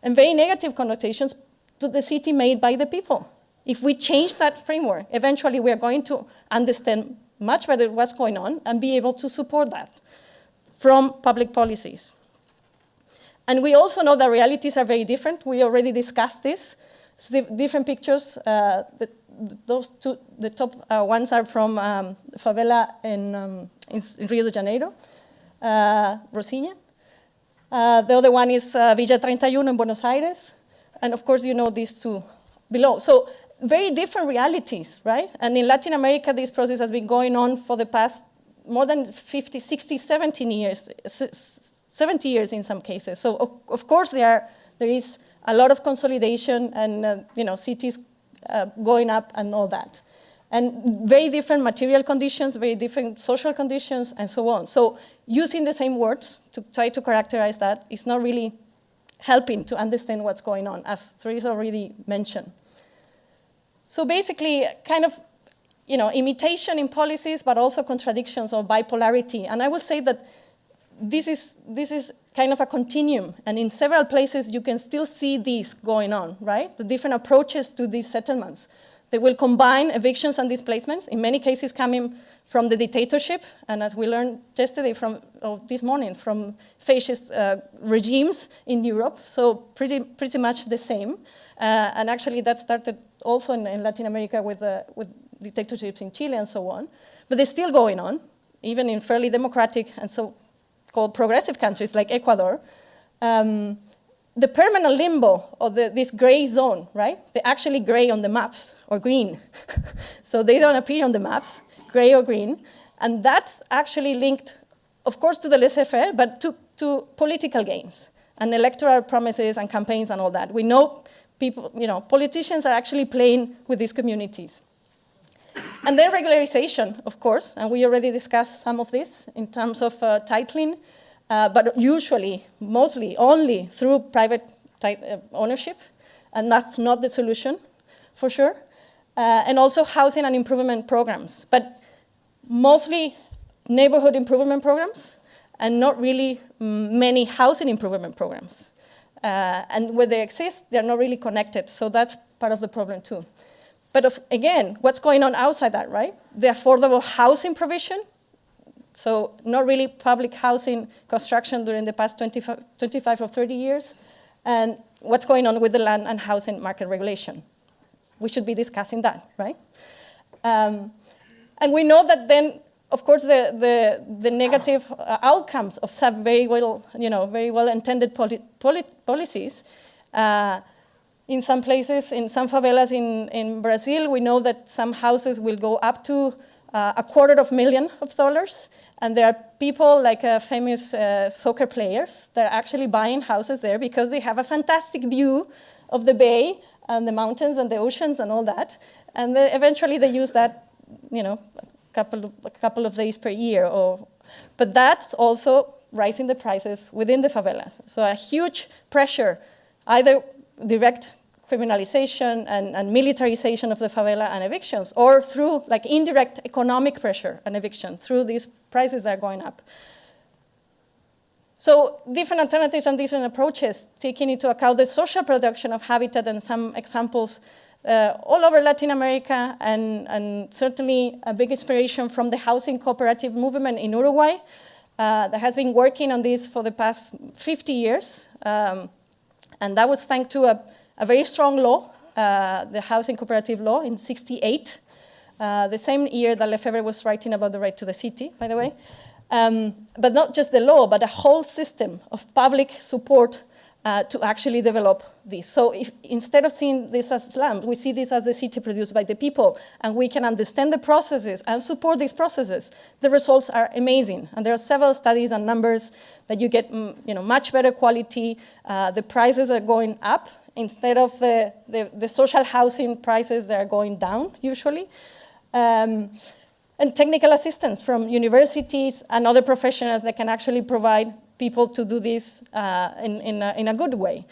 and very negative connotations to the city made by the people. If we change that framework, eventually we are going to understand much better what's going on and be able to support that from public policies. And we also know that realities are very different. We already discussed this. Different pictures. Those two, the top ones are from favela in Rio de Janeiro, Rocinha. The other one is Villa 31 in Buenos Aires. And of course, you know these two below. So very different realities, right? And in Latin America, this process has been going on for the past more than 50, 60, 70 years, 70 years in some cases. So of course there is a lot of consolidation and cities going up and all that. And very different material conditions, very different social conditions, and so on. So using the same words to try to characterize that is not really helping to understand what's going on, as Teresa already mentioned. So basically, kind of, imitation in policies, but also contradictions or bipolarity. And I will say that this is kind of a continuum, and in several places you can still see this going on, right? The different approaches to these settlements. They will combine evictions and displacements, in many cases coming from the dictatorship, and as we learned yesterday this morning, from fascist regimes in Europe, so pretty much the same. And actually that started also in Latin America with dictatorships in Chile and so on. But they're still going on, even in fairly democratic and so-called progressive countries like Ecuador. The permanent limbo of this gray zone, right? They're actually gray on the maps, or green. So they don't appear on the maps, gray or green. And that's actually linked, of course, to the laissez-faire, but to political gains and electoral promises and campaigns and all that. We know people, politicians are actually playing with these communities. And then regularization, of course, and we already discussed some of this in terms of titling, but usually, mostly, only through private ownership, and that's not the solution, for sure. And also housing and improvement programs, but mostly neighborhood improvement programs, and not really many housing improvement programs. And where they exist, they're not really connected, so that's part of the problem too. But again, what's going on outside that, right? The affordable housing provision, so not really public housing construction during the past 25 or 30 years, and what's going on with the land and housing market regulation. We should be discussing that, right? And we know that then, of course, the negative outcomes of some very well intended policies. In some places, in some favelas in Brazil, we know that some houses will go up to $250,000, and there are people like famous soccer players that are actually buying houses there because they have a fantastic view of the bay and the mountains and the oceans and all that, and then eventually they use that, a couple of days per year. But that's also rising the prices within the favelas. So a huge pressure, either direct criminalization and militarization of the favela and evictions, or through indirect economic pressure and eviction through these prices that are going up. So different alternatives and different approaches, taking into account the social production of habitat, and some examples all over Latin America, and certainly a big inspiration from the housing cooperative movement in Uruguay that has been working on this for the past 50 years. And that was thanks to a very strong law, the housing cooperative law in '68, the same year that Lefebvre was writing about the right to the city, by the way. But not just the law, but a whole system of public support to actually develop this. So if instead of seeing this as slums, we see this as the city produced by the people, and we can understand the processes and support these processes, the results are amazing. And there are several studies and numbers that you get much better quality. The prices are going up. Instead of the social housing prices, they are going down, usually. And technical assistance from universities and other professionals that can actually provide people to do this in a good way.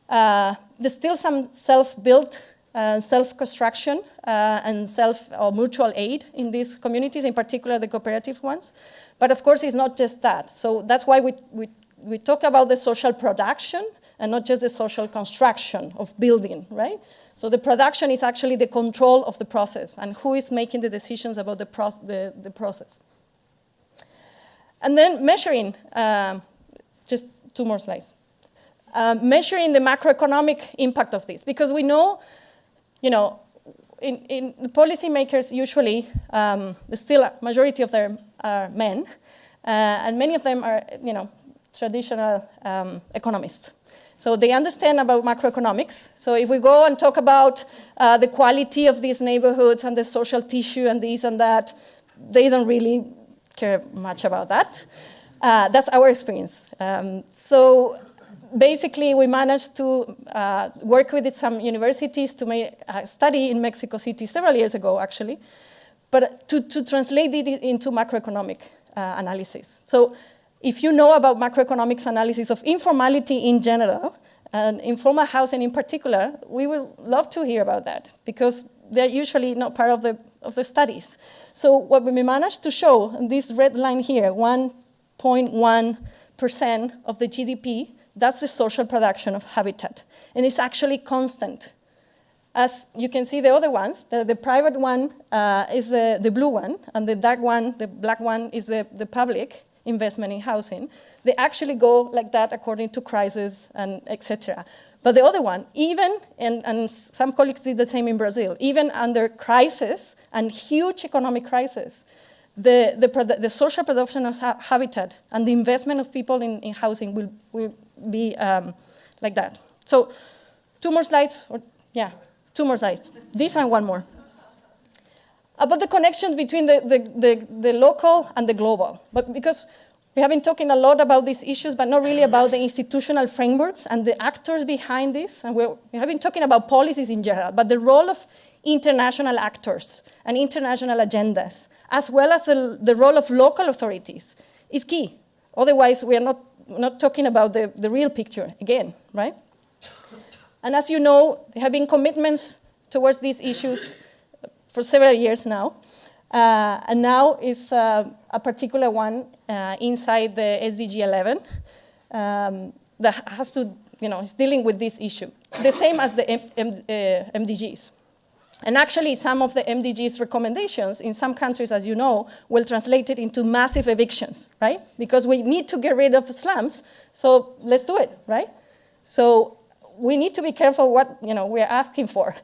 There's still some self-built, self-construction, and or mutual aid in these communities, in particular the cooperative ones. But of course, it's not just that. So that's why we talk about the social production and not just the social construction of building, right? So the production is actually the control of the process and who is making the decisions about the process. And then measuring, just 2 more slides. Measuring the macroeconomic impact of this, because we know, in the policymakers usually, still a majority of them are men, and many of them are, traditional economists. So they understand about macroeconomics. So if we go and talk about the quality of these neighborhoods and the social tissue and this and that, they don't really care much about that. That's our experience. So basically, we managed to work with some universities to make a study in Mexico City several years ago, actually, but to translate it into macroeconomic analysis. So if you know about macroeconomics analysis of informality in general, and informal housing in particular, we would love to hear about that, because they're usually not part of the studies. So what we managed to show, in this red line here, 1.1% of the GDP, that's the social production of habitat. And it's actually constant. As you can see the other ones, the private one is the blue one, and the dark one, the black one, is the public investment in housing. They actually go like that according to crisis and etc. But the other one, even, and some colleagues did the same in Brazil, even under crisis and huge economic crisis, the social production of habitat and the investment of people in housing will be like that. So 2 more slides, 2 more slides. This and 1 more. About the connections between the local and the global. But because we have been talking a lot about these issues, but not really about the institutional frameworks and the actors behind this. And we have been talking about policies in general, but the role of international actors and international agendas, as well as the role of local authorities, is key. Otherwise, we are not talking about the real picture again, right? And as you know, there have been commitments towards these issues for several years now. And now is a particular one inside the SDG 11 that has to, is dealing with this issue. The same as the MDGs. And actually, some of the MDGs recommendations in some countries, as you know, will translate it into massive evictions, right? Because we need to get rid of slums, so let's do it, right? So we need to be careful what we are asking for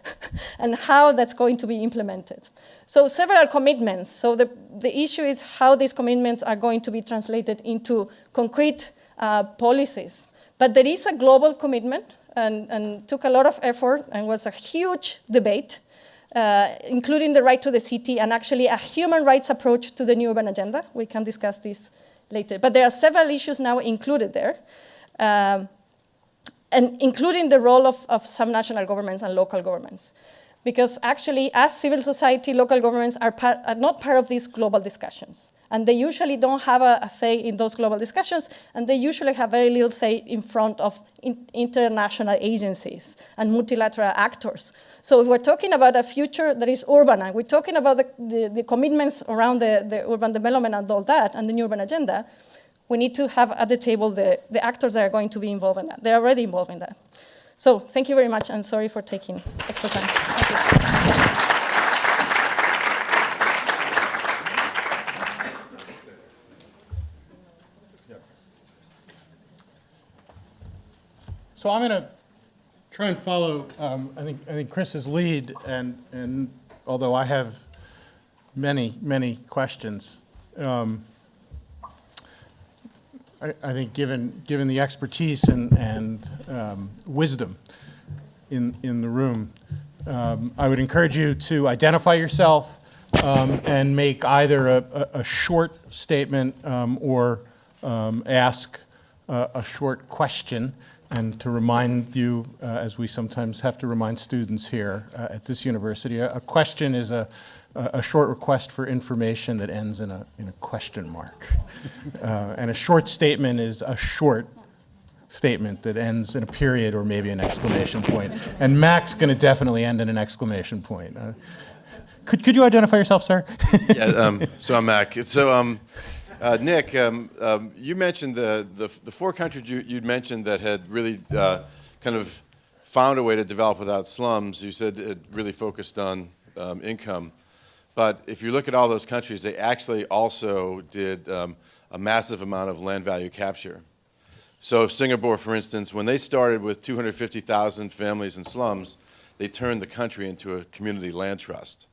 and how that's going to be implemented. So several commitments. So the issue is how these commitments are going to be translated into concrete policies. But there is a global commitment and took a lot of effort and was a huge debate, including the right to the city and actually a human rights approach to the new urban agenda. We can discuss this later. But there are several issues now included there. And including the role of some national governments and local governments. Because actually, as civil society, local governments are not part of these global discussions. And they usually don't have a say in those global discussions, and they usually have very little say in front of international agencies and multilateral actors. So if we're talking about a future that is urban, and we're talking about the commitments around the urban development and all that, and the new urban agenda, we need to have at the table the actors that are going to be involved in that. They're already involved in that. So thank you very much, and sorry for taking extra time. Thank you. So I'm going to try and follow, I think Chris's lead, and although I have many questions, I think given the expertise and wisdom in the room, I would encourage you to identify yourself and make either a short statement or ask a short question. And to remind you, as we sometimes have to remind students here at this university, a question is a short request for information that ends in a question mark. And a short statement is a short statement that ends in a period or maybe an exclamation point. And Mac's going to definitely end in an exclamation point. Could you identify yourself, sir? Yeah, so I'm Mac. So, Nick, you mentioned the four countries you'd mentioned that had really kind of found a way to develop without slums. You said it really focused on income. But if you look at all those countries, they actually also did a massive amount of land value capture. So Singapore, for instance, when they started with 250,000 families in slums, they turned the country into a community land trust.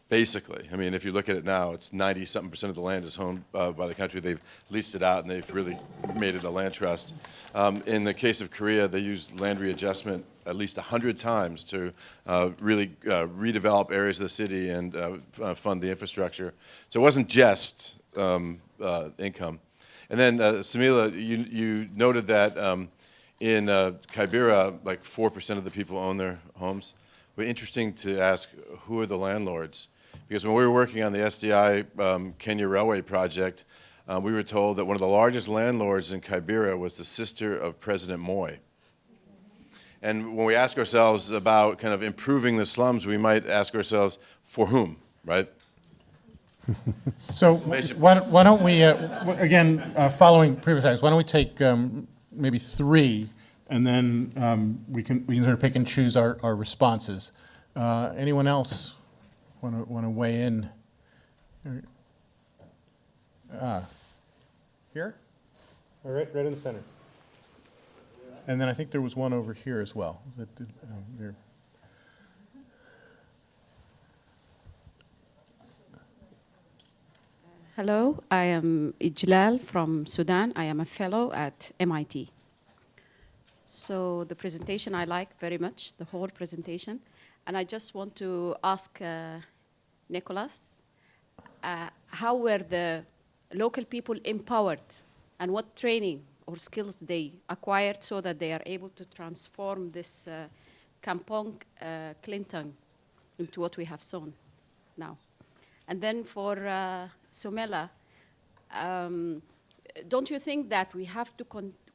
Basically, I mean, if you look at it now, it's 90-something% of the land is owned by the country. They've leased it out, and they've really made it a land trust. In the case of Korea, they used land readjustment at least 100 times to really redevelop areas of the city and fund the infrastructure. So it wasn't just income. And then, Sumila, you noted that in Kibera, like 4% of the people own their homes. But interesting to ask, who are the landlords? Because when we were working on the SDI Kenya Railway project, we were told that one of the largest landlords in Kibera was the sister of President Moi. And when we ask ourselves about kind of improving the slums, we might ask ourselves, for whom, right? So why don't we, again, following previous items, why don't we take maybe three, and then we can sort of pick and choose our responses. Anyone else want to weigh in? Here? All right, right in the center. And then I think there was one over here as well. Here. Hello, I am Ijlal from Sudan. I am a fellow at MIT. So the presentation I like very much, the whole presentation. And I just want to ask Nicholas, how were the local people empowered and what training or skills they acquired so that they are able to transform this Kampong Clinton into what we have sown now? And then for Sumila, don't you think that we have to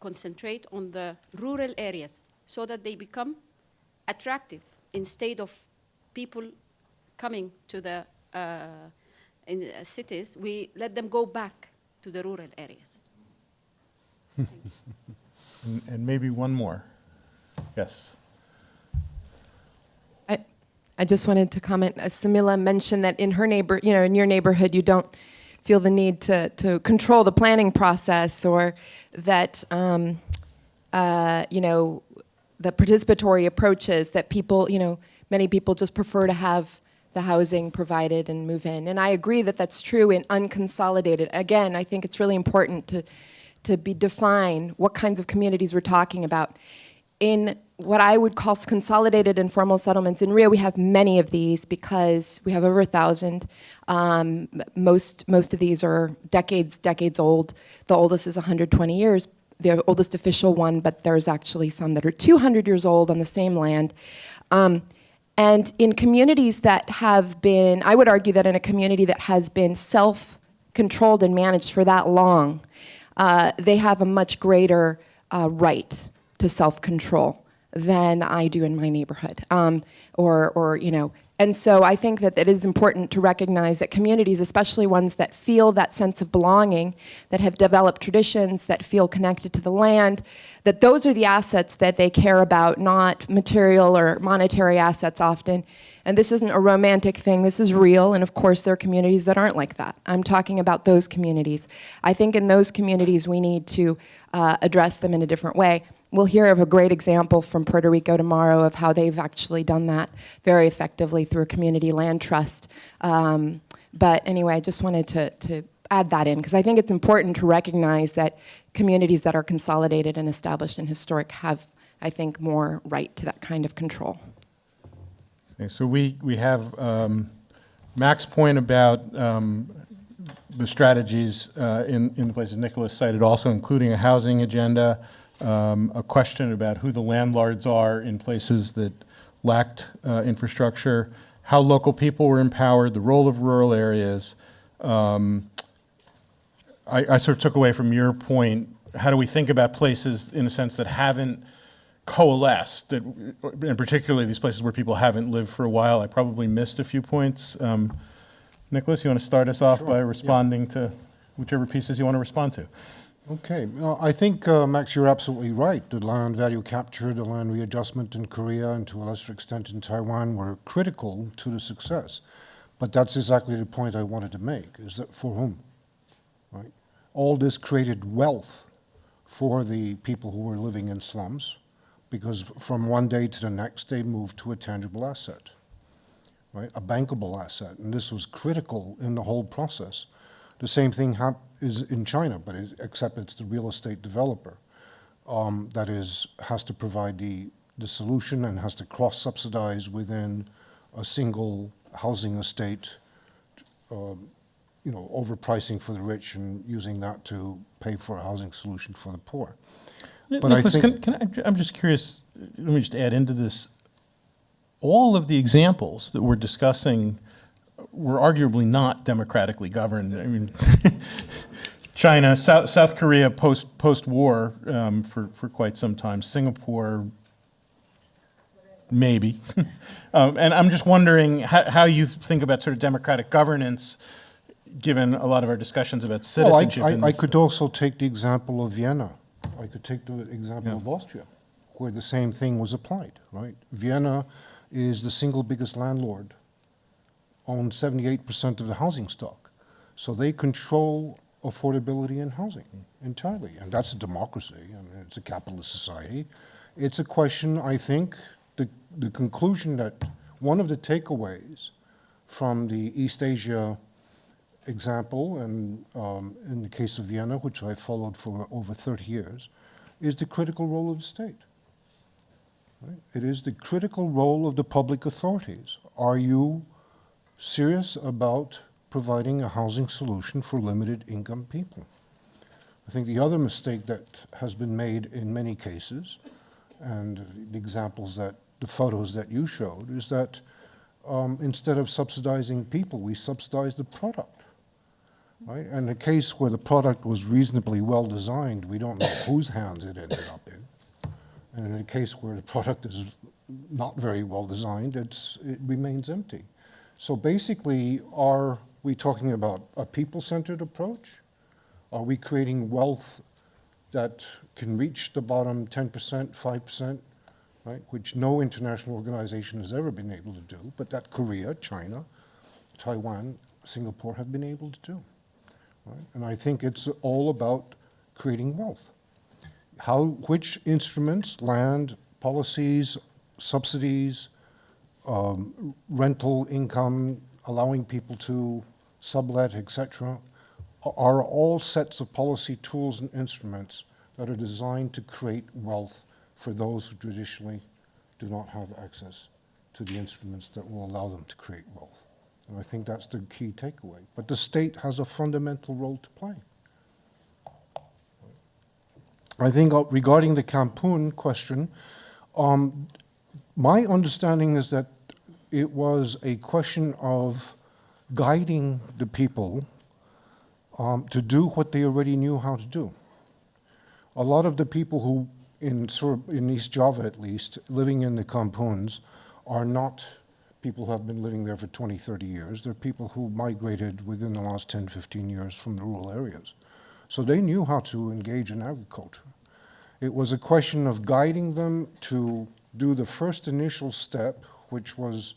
concentrate on the rural areas so that they become attractive instead of people coming to the cities? We let them go back to the rural areas. And maybe one more. Yes. I just wanted to comment. Sumila mentioned that in her in your neighborhood, you don't feel the need to control the planning process, or that the participatory approaches that people, many people just prefer to have the housing provided and move in. And I agree that that's true in unconsolidated. Again, I think it's really important to define what kinds of communities we're talking about. In what I would call consolidated informal settlements, in Rio we have many of these because we have over 1,000. Most of these are decades old. The oldest is 120 years, the oldest official one, but there's actually some that are 200 years old on the same land. And in communities that have been, I would argue that in a community that has been self-controlled and managed for that long, they have a much greater right to self-control than I do in my neighborhood. And so I think that it is important to recognize that communities, especially ones that feel that sense of belonging, that have developed traditions, that feel connected to the land, that those are the assets that they care about, not material or monetary assets often. And this isn't a romantic thing, this is real, and of course there are communities that aren't like that. I'm talking about those communities. I think in those communities we need to address them in a different way. We'll hear of a great example from Puerto Rico tomorrow of how they've actually done that very effectively through a community land trust. But anyway, I just wanted to add that in, because I think it's important to recognize that communities that are consolidated and established and historic have, I think, more right to that kind of control. Okay, so we have Mac's point about the strategies in the places Nicholas cited, also including a housing agenda, a question about who the landlords are in places that lacked infrastructure, how local people were empowered, the role of rural areas. I sort of took away from your point, how do we think about places in a sense that haven't coalesced, that, and particularly these places where people haven't lived for a while. I probably missed a few points. Nicholas, you want to start us off by responding to whichever pieces you want to respond to? Okay, I think, Max, you're absolutely right. The land value capture, the land readjustment in Korea, and to a lesser extent in Taiwan, were critical to the success. But that's exactly the point I wanted to make, is that for whom, right? All this created wealth for the people who were living in slums, because from one day to the next, they moved to a tangible asset, right? A bankable asset, and this was critical in the whole process. The same thing is in China, but except it's the real estate developer that has to provide the solution and has to cross-subsidize within a single housing estate, overpricing for the rich and using that to pay for a housing solution for the poor. But Nicholas, I think, I'm just curious, let me just add into this, all of the examples that we're discussing were arguably not democratically governed. I mean, China, South Korea post-war for quite some time, Singapore, maybe. And I'm just wondering how you think about sort of democratic governance, given a lot of our discussions about citizenship. I could also take the example of Vienna. I could take the example of Austria, where the same thing was applied, right? Vienna is the single biggest landlord, owns 78% of the housing stock. So they control affordability in housing entirely. And that's a democracy. I mean, it's a capitalist society. It's a question, I think, the conclusion that one of the takeaways from the East Asia example, and in the case of Vienna, which I followed for over 30 years, is the critical role of the state. Right? It is the critical role of the public authorities. Are you serious about providing a housing solution for limited income people? I think the other mistake that has been made in many cases, and the examples the photos that you showed, is that instead of subsidizing people, we subsidize the product. Right? And the case where the product was reasonably well designed, we don't know whose hands it ended up in. And in a case where the product is not very well designed, it remains empty. So basically, are we talking about a people-centered approach? Are we creating wealth that can reach the bottom 10%, 5%, right? Which no international organization has ever been able to do, but that Korea, China, Taiwan, Singapore have been able to do. Right? And I think it's all about creating wealth. Which instruments, land, policies, subsidies, rental income, allowing people to sublet, etc., are all sets of policy tools and instruments that are designed to create wealth for those who traditionally do not have access to the instruments that will allow them to create wealth. And I think that's the key takeaway. But the state has a fundamental role to play. I think regarding the Cancun question, my understanding is that it was a question of guiding the people to do what they already knew how to do. A lot of the people who, in East Java at least, living in the Kampuns, are not people who have been living there for 20, 30 years. They're people who migrated within the last 10, 15 years from the rural areas. So they knew how to engage in agriculture. It was a question of guiding them to do the first initial step, which was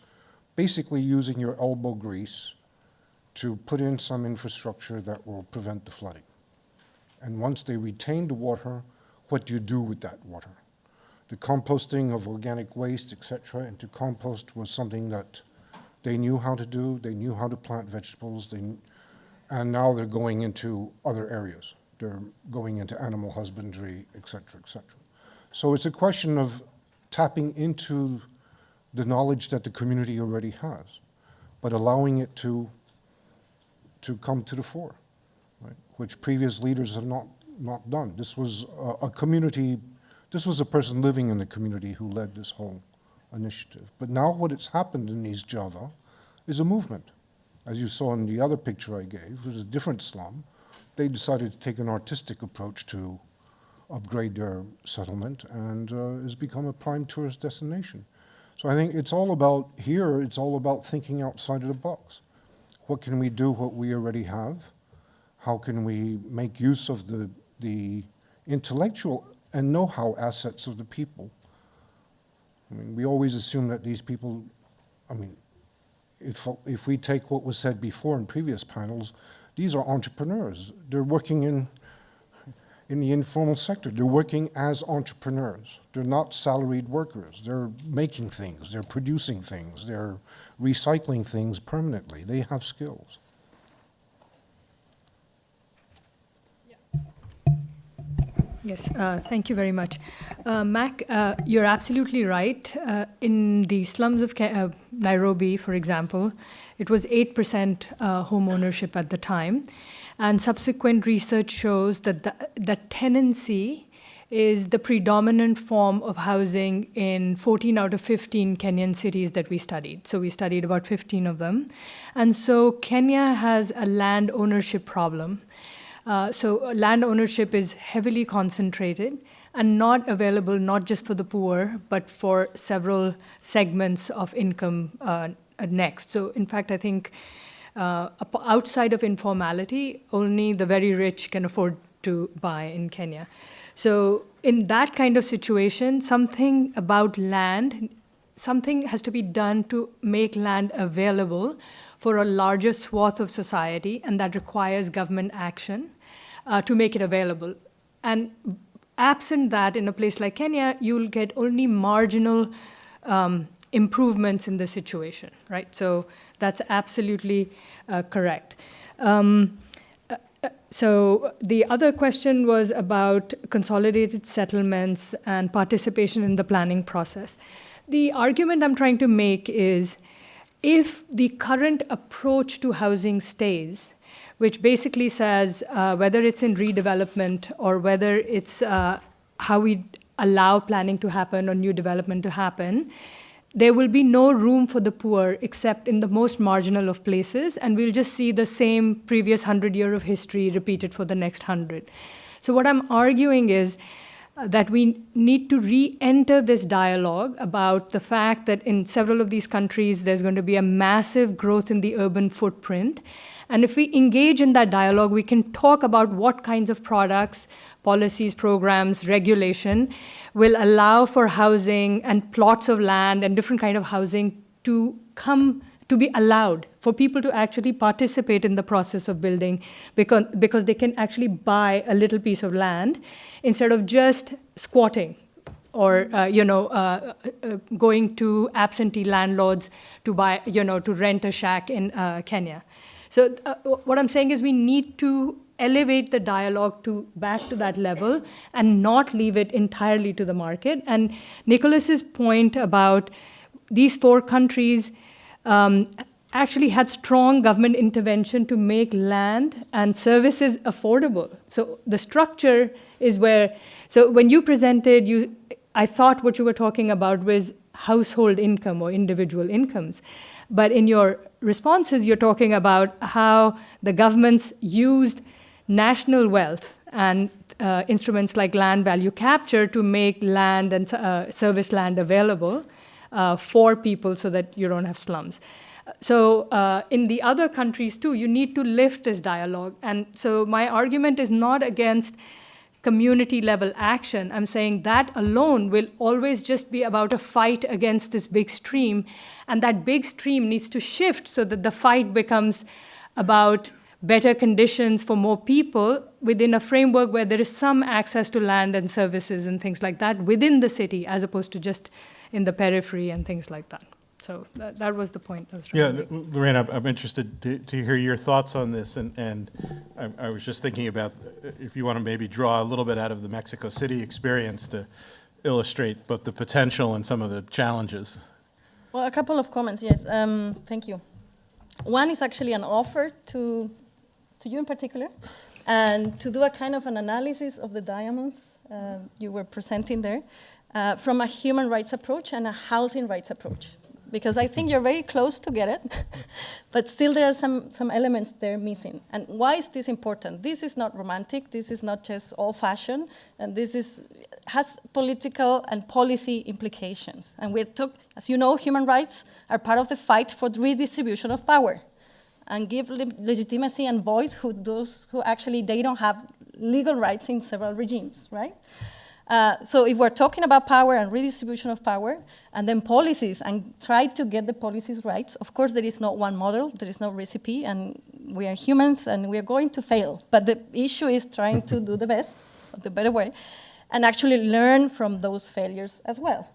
basically using your elbow grease to put in some infrastructure that will prevent the flooding. And once they retain the water, what do you do with that water? The composting of organic waste, etc., into compost was something that they knew how to do. They knew how to plant vegetables, and now they're going into other areas. They're going into animal husbandry, etc., etc. So it's a question of tapping into the knowledge that the community already has, but allowing it to come to the fore, right? Which previous leaders have not done. This was a community, this was a person living in the community who led this whole initiative. But now what has happened in East Java is a movement. As you saw in the other picture I gave, it was a different slum. They decided to take an artistic approach to upgrade their settlement, and has become a prime tourist destination. So I think it's all about, here, it's all about thinking outside of the box. What can we do what we already have? How can we make use of the intellectual and know-how assets of the people? I mean, we always assume that these people, I mean, if we take what was said before in previous panels, these are entrepreneurs. They're working in the informal sector. They're working as entrepreneurs. They're not salaried workers. They're making things, they're producing things, they're recycling things permanently. They have skills. Yes, thank you very much. Mac, you're absolutely right. In the slums of Nairobi, for example, it was 8% home ownership at the time. And subsequent research shows that the tenancy is the predominant form of housing in 14 out of 15 Kenyan cities that we studied. So we studied about 15 of them. And so Kenya has a land ownership problem. So land ownership is heavily concentrated and not available not just for the poor, but for several segments of income next. So in fact, I think outside of informality, only the very rich can afford to buy in Kenya. So in that kind of situation, something about land, something has to be done to make land available for a larger swath of society, and that requires government action to make it available. And absent that, in a place like Kenya, you'll get only marginal improvements in the situation, right? So that's absolutely correct. So the other question was about consolidated settlements and participation in the planning process. The argument I'm trying to make is if the current approach to housing stays, which basically says whether it's in redevelopment or whether it's how we allow planning to happen or new development to happen, there will be no room for the poor except in the most marginal of places, and we'll just see the same previous 100-year of history repeated for the next 100. So what I'm arguing is that we need to re-enter this dialogue about the fact that in several of these countries, there's going to be a massive growth in the urban footprint. And if we engage in that dialogue, we can talk about what kinds of products, policies, programs, regulation will allow for housing and plots of land and different kind of housing to come to be allowed for people to actually participate in the process of building because they can actually buy a little piece of land instead of just squatting or going to absentee landlords to buy, to rent a shack in Kenya. So what I'm saying is we need to elevate the dialogue back to that level and not leave it entirely to the market. And Nicholas's point about these 4 countries actually had strong government intervention to make land and services affordable. So the structure is where, so when you presented, I thought what you were talking about was household income or individual incomes. But in your responses, you're talking about how the governments used national wealth and instruments like land value capture to make land and service land available for people so that you don't have slums. So in the other countries too, you need to lift this dialogue. And so my argument is not against community level action. I'm saying that alone will always just be about a fight against this big stream. And that big stream needs to shift so that the fight becomes about better conditions for more people within a framework where there is some access to land and services and things like that within the city, as opposed to just in the periphery and things like that. So that was the point I was trying to make. Lorena, I'm interested to hear your thoughts on this, and I was just thinking about if you want to maybe draw a little bit out of the Mexico City experience to illustrate both the potential and some of the challenges. Well, a couple of comments, yes. Thank you. One is actually an offer to you in particular, and to do a kind of an analysis of the diamonds you were presenting there from a human rights approach and a housing rights approach. Because I think you're very close to get it, but still there are some elements there missing. And why is this important? This is not romantic, this is not just old-fashioned, and this has political and policy implications. And as you know, human rights are part of the fight for the redistribution of power and give legitimacy and voice to those who actually, they don't have legal rights in several regimes, right? So if we're talking about power and redistribution of power, and then policies, and try to get the policies right, of course there is not one model, there is no recipe, and we are humans and we are going to fail. But the issue is trying to do the best, the better way, and actually learn from those failures as well.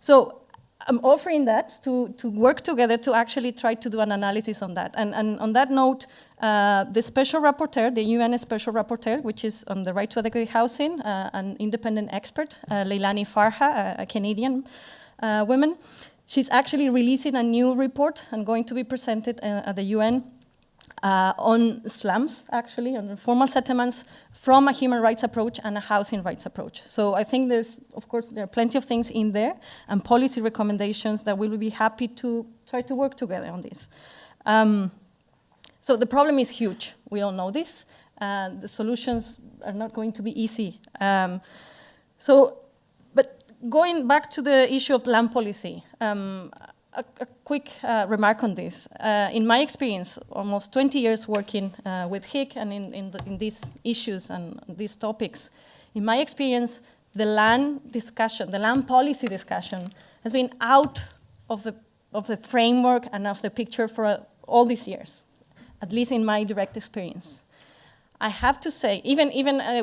So I'm offering that to work together to actually try to do an analysis on that. And on that note, the special rapporteur, the UN special rapporteur, which is on the right to adequate housing, an independent expert, Leilani Farha, a Canadian woman, she's actually releasing a new report and going to be presented at the UN on slums, actually, on informal settlements from a human rights approach and a housing rights approach. So I think of course, there are plenty of things in there and policy recommendations that we will be happy to try to work together on this. So the problem is huge. We all know this. The solutions are not going to be easy. But going back to the issue of land policy, a quick remark on this. In my experience, almost 20 years working with HIC and in these issues and these topics, in my experience, the land discussion, the land policy discussion has been out of the framework and of the picture for all these years, at least in my direct experience. I have to say, even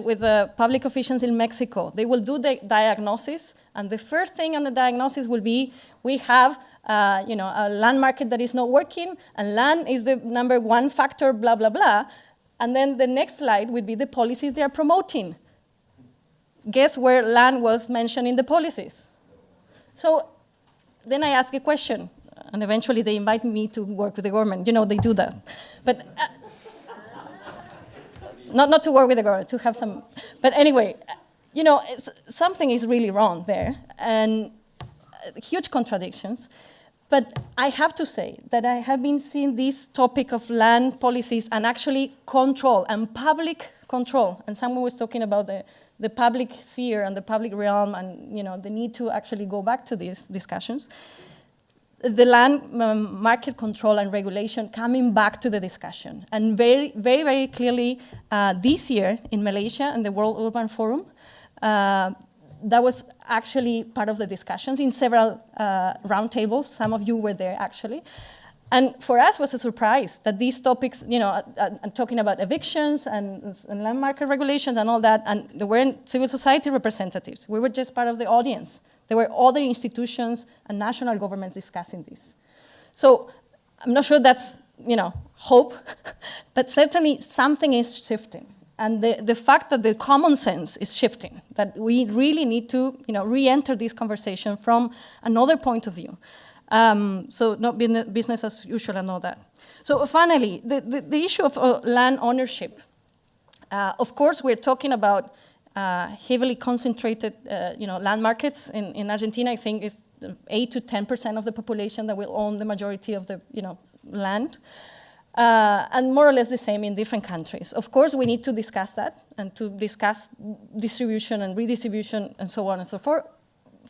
with the public officials in Mexico, they will do the diagnosis, and the first thing on the diagnosis will be, we have a land market that is not working, and land is the number one factor, blah, blah, blah. And then the next slide would be the policies they are promoting. Guess where land was mentioned in the policies? So then I ask a question, and eventually they invite me to work with the government. You know, they do that. But not to work with the government, to have some. But anyway, something is really wrong there, and huge contradictions. But I have to say that I have been seeing this topic of land policies and actually control and public control. And someone was talking about the public sphere and the public realm and the need to actually go back to these discussions. The land market control and regulation coming back to the discussion. And very, very, very clearly this year in Malaysia and the World Urban Forum, that was actually part of the discussions in several roundtables. Some of you were there, actually. And for us, it was a surprise that these topics, talking about evictions and land market regulations and all that, and there weren't civil society representatives. We were just part of the audience. There were other institutions and national governments discussing this. So I'm not sure that's, hope, but certainly something is shifting. And the fact that the common sense is shifting, that we really need to re-enter this conversation from another point of view. So not business as usual and all that. So finally, the issue of land ownership. Of course, we're talking about heavily concentrated land markets. In Argentina, I think it's 8 to 10% of the population that will own the majority of the land. And more or less the same in different countries. Of course, we need to discuss that and to discuss distribution and redistribution and so on and so forth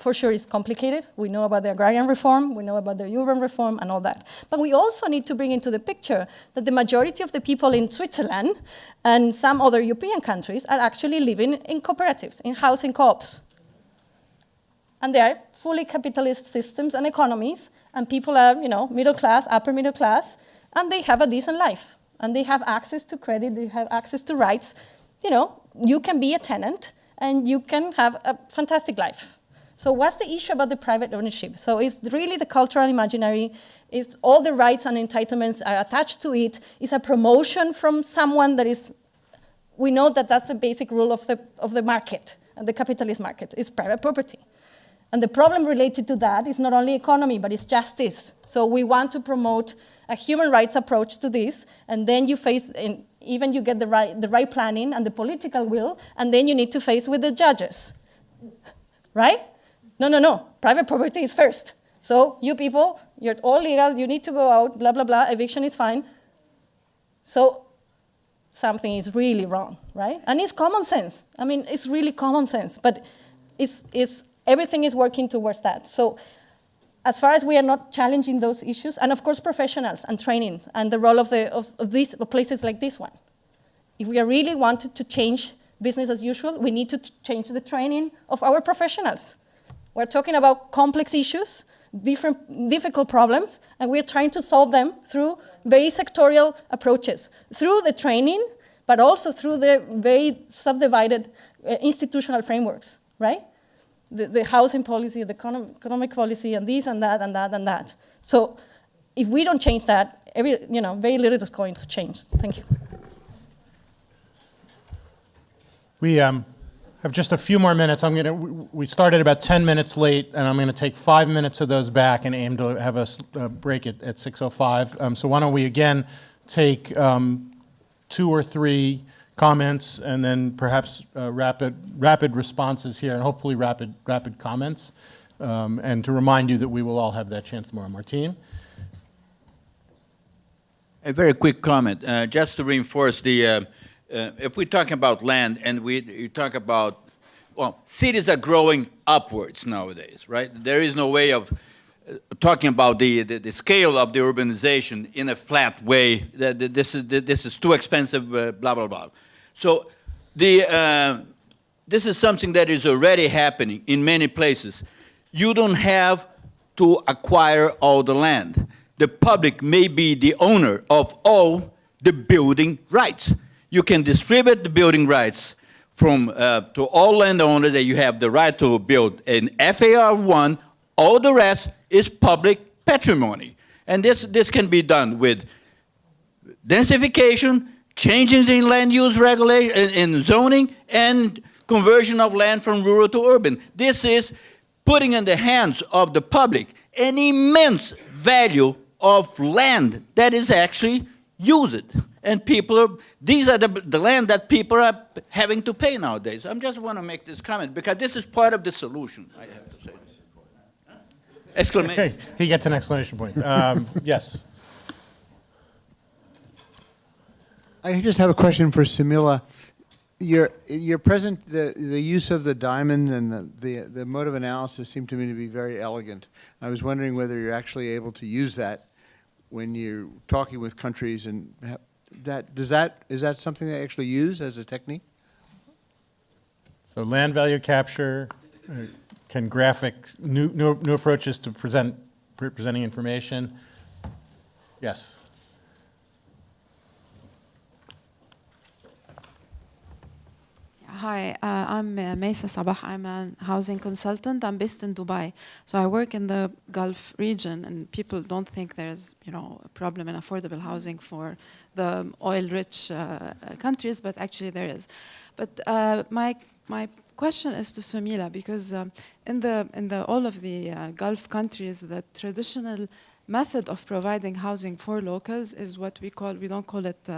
for sure is complicated. We know about the agrarian reform, we know about the urban reform and all that. But we also need to bring into the picture that the majority of the people in Switzerland and some other European countries are actually living in cooperatives, in housing co-ops. And they are fully capitalist systems and economies, and people are, middle class, upper middle class, and they have a decent life. And they have access to credit, they have access to rights. You can be a tenant, and you can have a fantastic life. So what's the issue about the private ownership? So it's really the cultural imaginary, it's all the rights and entitlements are attached to it, it's a promotion from someone that is, we know that that's the basic rule of the market, the capitalist market, it's private property. And the problem related to that is not only economy, but it's justice. So we want to promote a human rights approach to this, and then you face, even you get the right planning and the political will, and then you need to face with the judges, right? No, private property is first. So you people, you're all legal, you need to go out, blah, blah, blah, eviction is fine. So something is really wrong, right? And it's common sense. I mean, it's really common sense, but everything is working towards that. So as far as we are not challenging those issues, and of course professionals and training and the role of these places like this one. If we are really wanted to change business as usual, we need to change the training of our professionals. We're talking about complex issues, difficult problems, and we're trying to solve them through very sectorial approaches, through the training, but also through the very subdivided institutional frameworks, right? The housing policy, the economic policy, and this and that and that and that. So if we don't change that, very little is going to change. Thank you. We have just a few more minutes. We started about 10 minutes late, and I'm going to take 5 minutes of those back and aim to have a break at 6:05. So why don't we again take 2 or 3 comments, and then perhaps rapid responses here, and hopefully rapid comments. And to remind you that we will all have that chance tomorrow. Martin? A very quick comment, just to reinforce the, if we're talking about land and you talk about, well, cities are growing upwards nowadays, right? There is no way of talking about the scale of the urbanization in a flat way. This is too expensive, blah, blah, blah. So this is something that is already happening in many places. You don't have to acquire all the land. The public may be the owner of all the building rights. You can distribute the building rights to all landowners that you have the right to build an FAR1. All the rest is public patrimony. And this can be done with densification, changes in land use regulation, in zoning, and conversion of land from rural to urban. This is putting in the hands of the public an immense value of land that is actually used. And these are the land that people are having to pay nowadays. I just want to make this comment because this is part of the solution, I have to say. Exclamation. He gets an exclamation point. Yes. I just have a question for Sumila. Your present, the use of the diamond and the mode of analysis seem to me to be very elegant. I was wondering whether you're actually able to use that when you're talking with countries, and is that something they actually use as a technique? So land value capture, can graphics, new approaches to presenting information. Yes. Hi, I'm Maysa Sabah. I'm a housing consultant. I'm based in Dubai. So I work in the Gulf region, and people don't think there's, a problem in affordable housing for the oil-rich countries, but actually there is. But my question is to Sumila, because in all of the Gulf countries, the traditional method of providing housing for locals is what we don't call it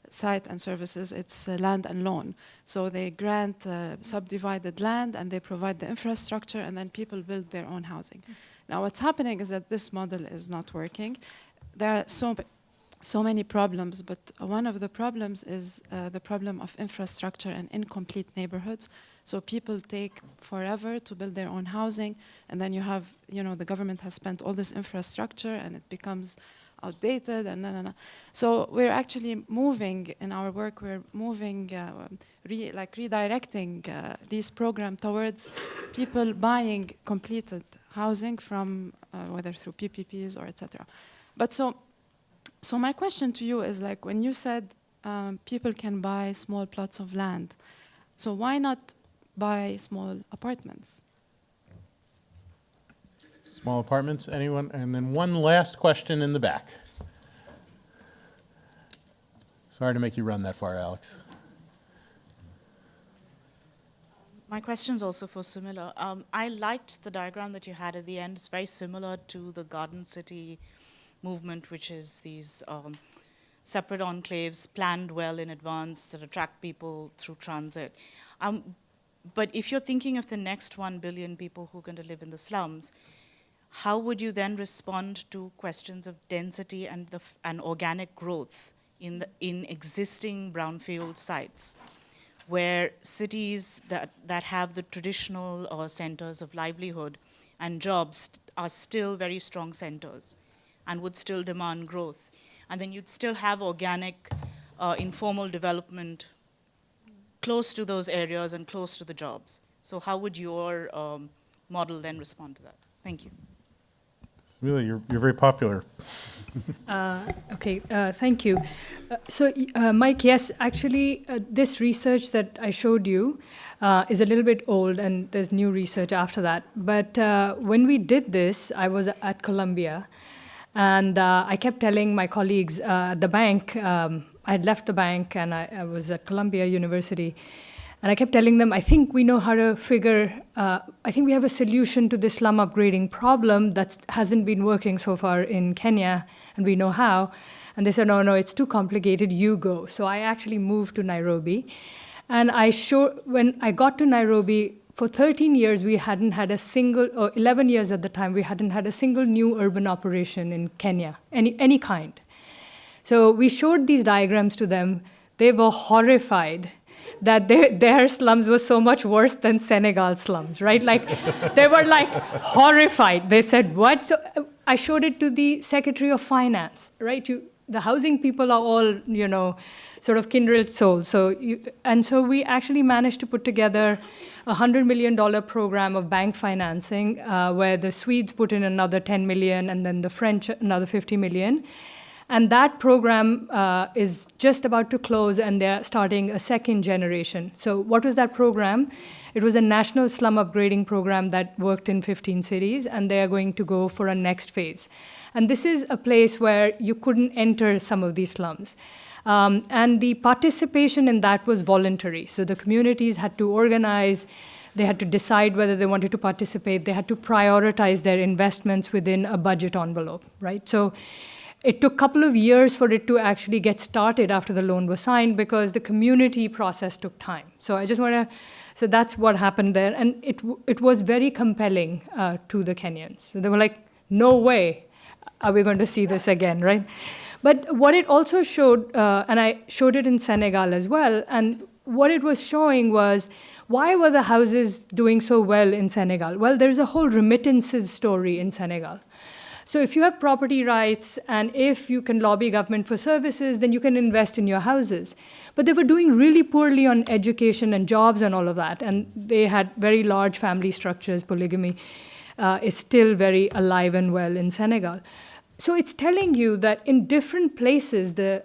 site and services, it's land and loan. So they grant subdivided land and they provide the infrastructure, and then people build their own housing. Now what's happening is that this model is not working. There are so many problems, but one of the problems is the problem of infrastructure and incomplete neighborhoods. So people take forever to build their own housing, and then you have, the government has spent all this infrastructure and it becomes outdated and. So we're actually moving in our work, we're moving, redirecting this program towards people buying completed housing from, whether through PPPs or etc. But so my question to you is like, when you said people can buy small plots of land, so why not buy small apartments? Small apartments, anyone? And then one last question in the back. Sorry to make you run that far, Alex. My question is also for Sumila. I liked the diagram that you had at the end. It's very similar to the Garden City movement, which is these separate enclaves planned well in advance that attract people through transit. But if you're thinking of the next 1 billion people who are going to live in the slums, how would you then respond to questions of density and organic growth in existing brownfield sites, where cities that have the traditional centers of livelihood and jobs are still very strong centers and would still demand growth? And then you'd still have organic, informal development close to those areas and close to the jobs. So how would your model then respond to that? Thank you. Really, you're very popular. Okay, thank you. Mike, yes, actually, this research that I showed you is a little bit old, and there's new research after that. But when we did this, I was at Columbia, and I kept telling my colleagues at the bank, I had left the bank, and I was at Columbia University, and I kept telling them, I think we know how to I think we have a solution to this slum upgrading problem that hasn't been working so far in Kenya, and we know how. And they said, no, it's too complicated, you go. So I actually moved to Nairobi. And when I got to Nairobi, for 13 years, we hadn't had a single, or 11 years at the time, we hadn't had a single new urban operation in Kenya, any kind. So we showed these diagrams to them. They were horrified that their slums were so much worse than Senegal slums, right? Like, they were like horrified. They said, what? So I showed it to the Secretary of Finance, right? The housing people are all, sort of kindred souls. So we actually managed to put together a $100 million program of bank financing, where the Swedes put in another 10 million, and then the French another 50 million. And that program is just about to close, and they're starting a second generation. So what was that program? It was a national slum upgrading program that worked in 15 cities, and they are going to go for a next phase. And this is a place where you couldn't enter some of these slums. And the participation in that was voluntary. So the communities had to organize, they had to decide whether they wanted to participate, they had to prioritize their investments within a budget envelope, right? So it took a couple of years for it to actually get started after the loan was signed, because the community process took time. So so that's what happened there. And it was very compelling to the Kenyans. So they were like, no way are we going to see this again, right? But what it also showed, and I showed it in Senegal as well, and what it was showing was, why were the houses doing so well in Senegal? Well, there's a whole remittances story in Senegal. So if you have property rights, and if you can lobby government for services, then you can invest in your houses. But they were doing really poorly on education and jobs and all of that. And they had very large family structures. Polygamy is still very alive and well in Senegal. So it's telling you that in different places, the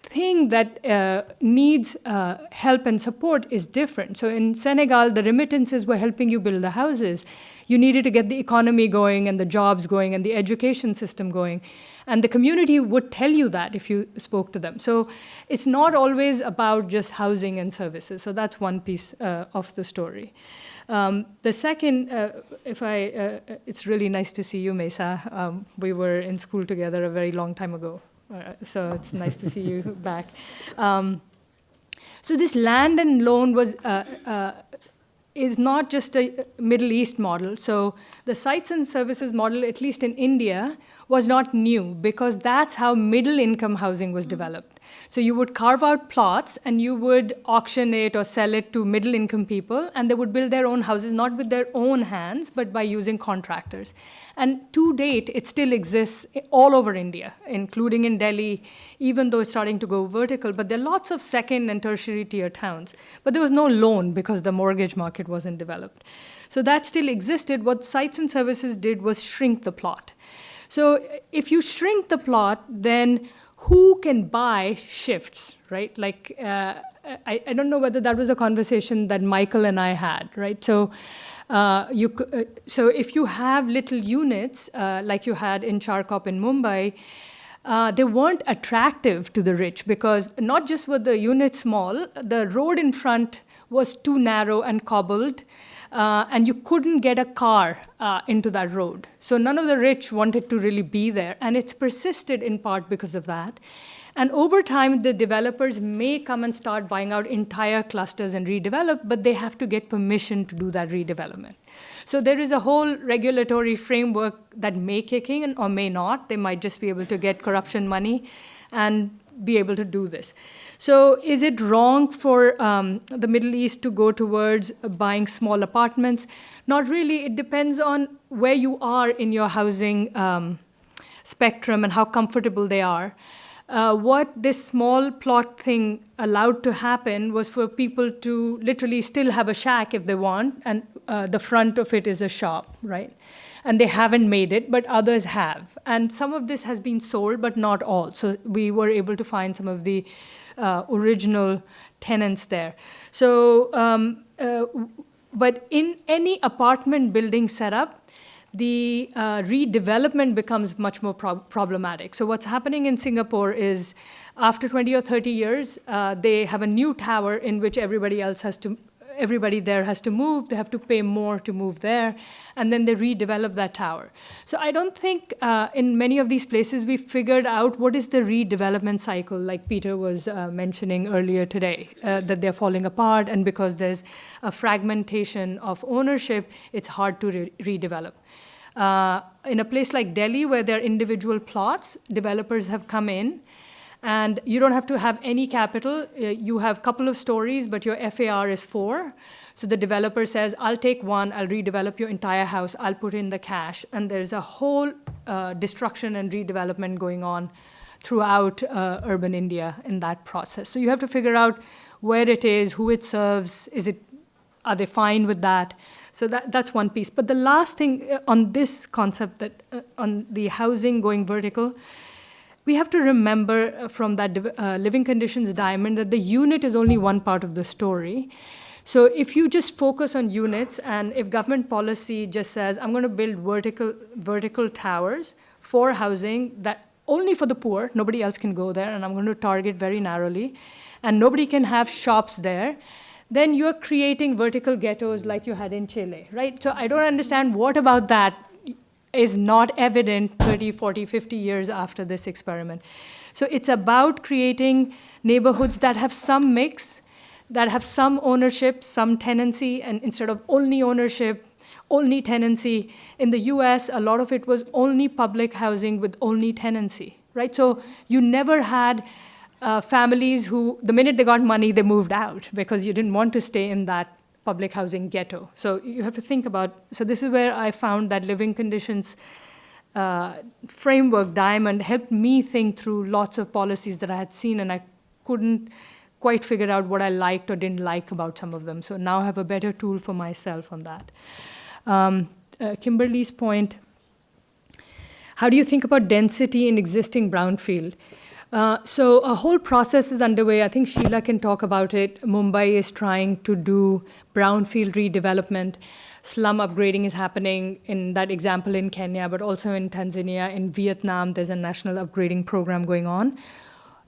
thing that needs help and support is different. So in Senegal, the remittances were helping you build the houses. You needed to get the economy going and the jobs going and the education system going. And the community would tell you that if you spoke to them. So it's not always about just housing and services. So that's one piece of the story. The second, it's really nice to see you, Mesa. We were in school together a very long time ago. So it's nice to see you back. So this land and loan is not just a Middle East model. So the sites and services model, at least in India, was not new, because that's how middle-income housing was developed. So you would carve out plots, and you would auction it or sell it to middle-income people, and they would build their own houses, not with their own hands, but by using contractors. And to date, it still exists all over India, including in Delhi, even though it's starting to go vertical. But there are lots of second and tertiary tier towns. But there was no loan because the mortgage market wasn't developed. So that still existed. What Sites and Services did was shrink the plot. So if you shrink the plot, then who can buy shifts, right? Like, I don't know whether that was a conversation that Michael and I had, right? So, so if you have little units, like you had in Charkop in Mumbai, they weren't attractive to the rich, because not just were the units small, the road in front was too narrow and cobbled, and you couldn't get a car into that road. So none of the rich wanted to really be there, and it's persisted in part because of that. And over time, the developers may come and start buying out entire clusters and redevelop, but they have to get permission to do that redevelopment. So there is a whole regulatory framework that may kick in or may not. They might just be able to get corruption money and be able to do this. So is it wrong for the Middle East to go towards buying small apartments? Not really. It depends on where you are in your housing spectrum and how comfortable they are. What this small plot thing allowed to happen was for people to literally still have a shack if they want, and the front of it is a shop, right? And they haven't made it, but others have. And some of this has been sold, but not all. So we were able to find some of the original tenants there. So, but in any apartment building setup, the redevelopment becomes much more problematic. So what's happening in Singapore is, after 20 or 30 years, they have a new tower in which everybody there has to move. They have to pay more to move there, and then they redevelop that tower. So I don't think in many of these places we figured out what is the redevelopment cycle, like Peter was mentioning earlier today, that they're falling apart, and because there's a fragmentation of ownership, it's hard to redevelop. In a place like Delhi, where there are individual plots, developers have come in, and you don't have to have any capital. You have a couple of stories, but your FAR is 4. So the developer says, I'll take 1, I'll redevelop your entire house, I'll put in the cash. And there's a whole destruction and redevelopment going on throughout urban India in that process. So you have to figure out where it is, who it serves, are they fine with that? So that's one piece. But the last thing on this concept, that on the housing going vertical, we have to remember from that living conditions diamond that the unit is only one part of the story. So if you just focus on units, and if government policy just says, I'm going to build vertical towers for housing, that only for the poor, nobody else can go there, and I'm going to target very narrowly, and nobody can have shops there, then you're creating vertical ghettos like you had in Chile, right? So I don't understand what about that is not evident 30, 40, 50 years after this experiment. So it's about creating neighborhoods that have some mix, that have some ownership, some tenancy, and instead of only ownership, only tenancy. In the US, a lot of it was only public housing with only tenancy, right? So you never had families who, the minute they got money, they moved out because you didn't want to stay in that public housing ghetto. So you have to think about, so this is where I found that living conditions framework diamond helped me think through lots of policies that I had seen, and I couldn't quite figure out what I liked or didn't like about some of them. So now I have a better tool for myself on that. Kimberly's point, how do you think about density in existing brownfield? So a whole process is underway. I think Sheila can talk about it. Mumbai is trying to do brownfield redevelopment. Slum upgrading is happening in that example in Kenya, but also in Tanzania. In Vietnam, there's a national upgrading program going on.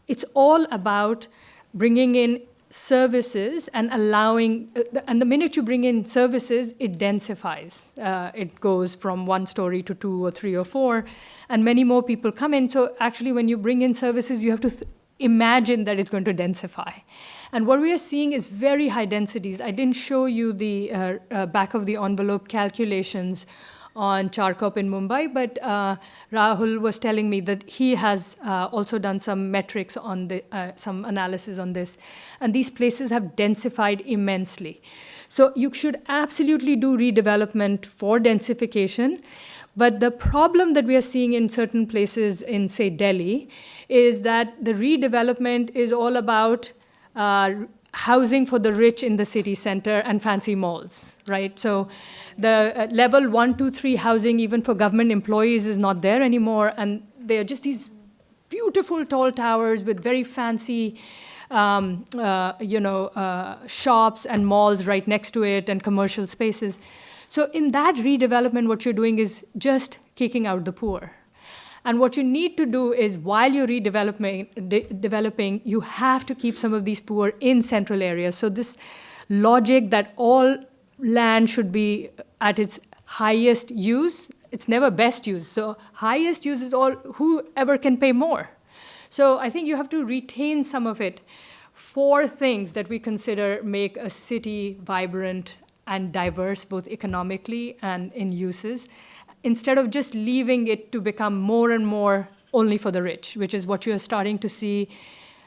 It's all about bringing in services and allowing, and the minute you bring in services, it densifies. It goes from 1 story to 2 or 3 or 4, and many more people come in. So actually, when you bring in services, you have to imagine that it's going to densify. And what we are seeing is very high densities. I didn't show you the back of the envelope calculations on Charkop in Mumbai, but Rahul was telling me that he has also done some metrics on some analysis on this, and these places have densified immensely. So you should absolutely do redevelopment for densification, but the problem that we are seeing in certain places in, say, Delhi, is that the redevelopment is all about housing for the rich in the city center and fancy malls, right? So the level 1, 2, 3 housing, even for government employees, is not there anymore. And they are just these beautiful tall towers with very fancy shops and malls right next to it and commercial spaces. So in that redevelopment, what you're doing is just kicking out the poor. And what you need to do is, while you're developing, you have to keep some of these poor in central areas. So this logic that all land should be at its highest use, it's never best use. So highest use is all whoever can pay more. So I think you have to retain some of it. 4 things that we consider make a city vibrant and diverse, both economically and in uses, instead of just leaving it to become more and more only for the rich, which is what you're starting to see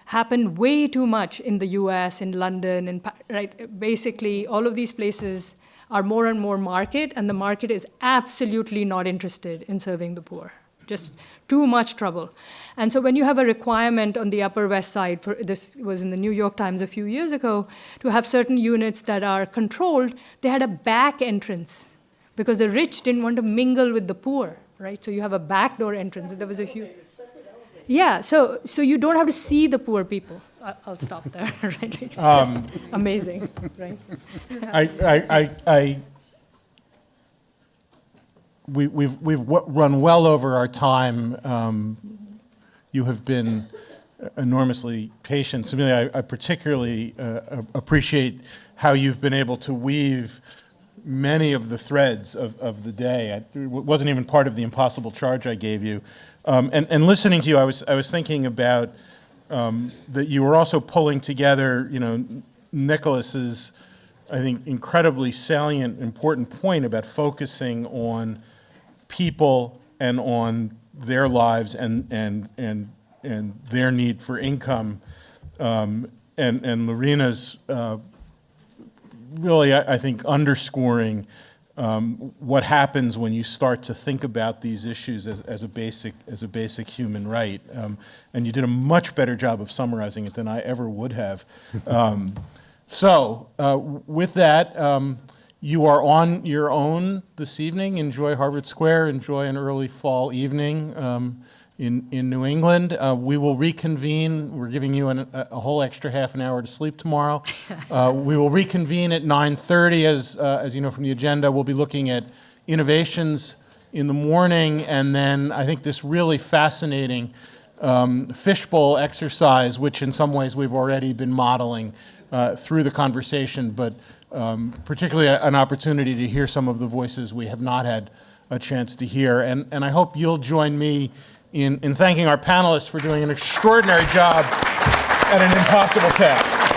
happen way too much in the US, in London, right? Basically, all of these places are more and more market, and the market is absolutely not interested in serving the poor. Just too much trouble. And so when you have a requirement on the Upper West Side, this was in the New York Times a few years ago, to have certain units that are controlled, they had a back entrance, because the rich didn't want to mingle with the poor, right? So you have a backdoor entrance. There was a huge... Yeah, so you don't have to see the poor people. I'll stop there, right? It's just amazing, right? We've run well over our time. You have been enormously patient. Sumila, I particularly appreciate how you've been able to weave many of the threads of the day. It wasn't even part of the impossible charge I gave you. And listening to you, I was thinking about that you were also pulling together, Nicholas's, I think, incredibly salient, important point about focusing on people and on their lives and their need for income, and Lorena's really, I think, underscoring what happens when you start to think about these issues as a basic human right. And you did a much better job of summarizing it than I ever would have. So with that, you are on your own this evening. Enjoy Harvard Square. Enjoy an early fall evening in New England. We will reconvene. We're giving you a whole extra half an hour to sleep tomorrow. We will reconvene at 9:30. As you know from the agenda, we'll be looking at innovations in the morning, and then I think this really fascinating fishbowl exercise, which in some ways we've already been modeling through the conversation, but particularly an opportunity to hear some of the voices we have not had a chance to hear. And I hope you'll join me in thanking our panelists for doing an extraordinary job at an impossible task.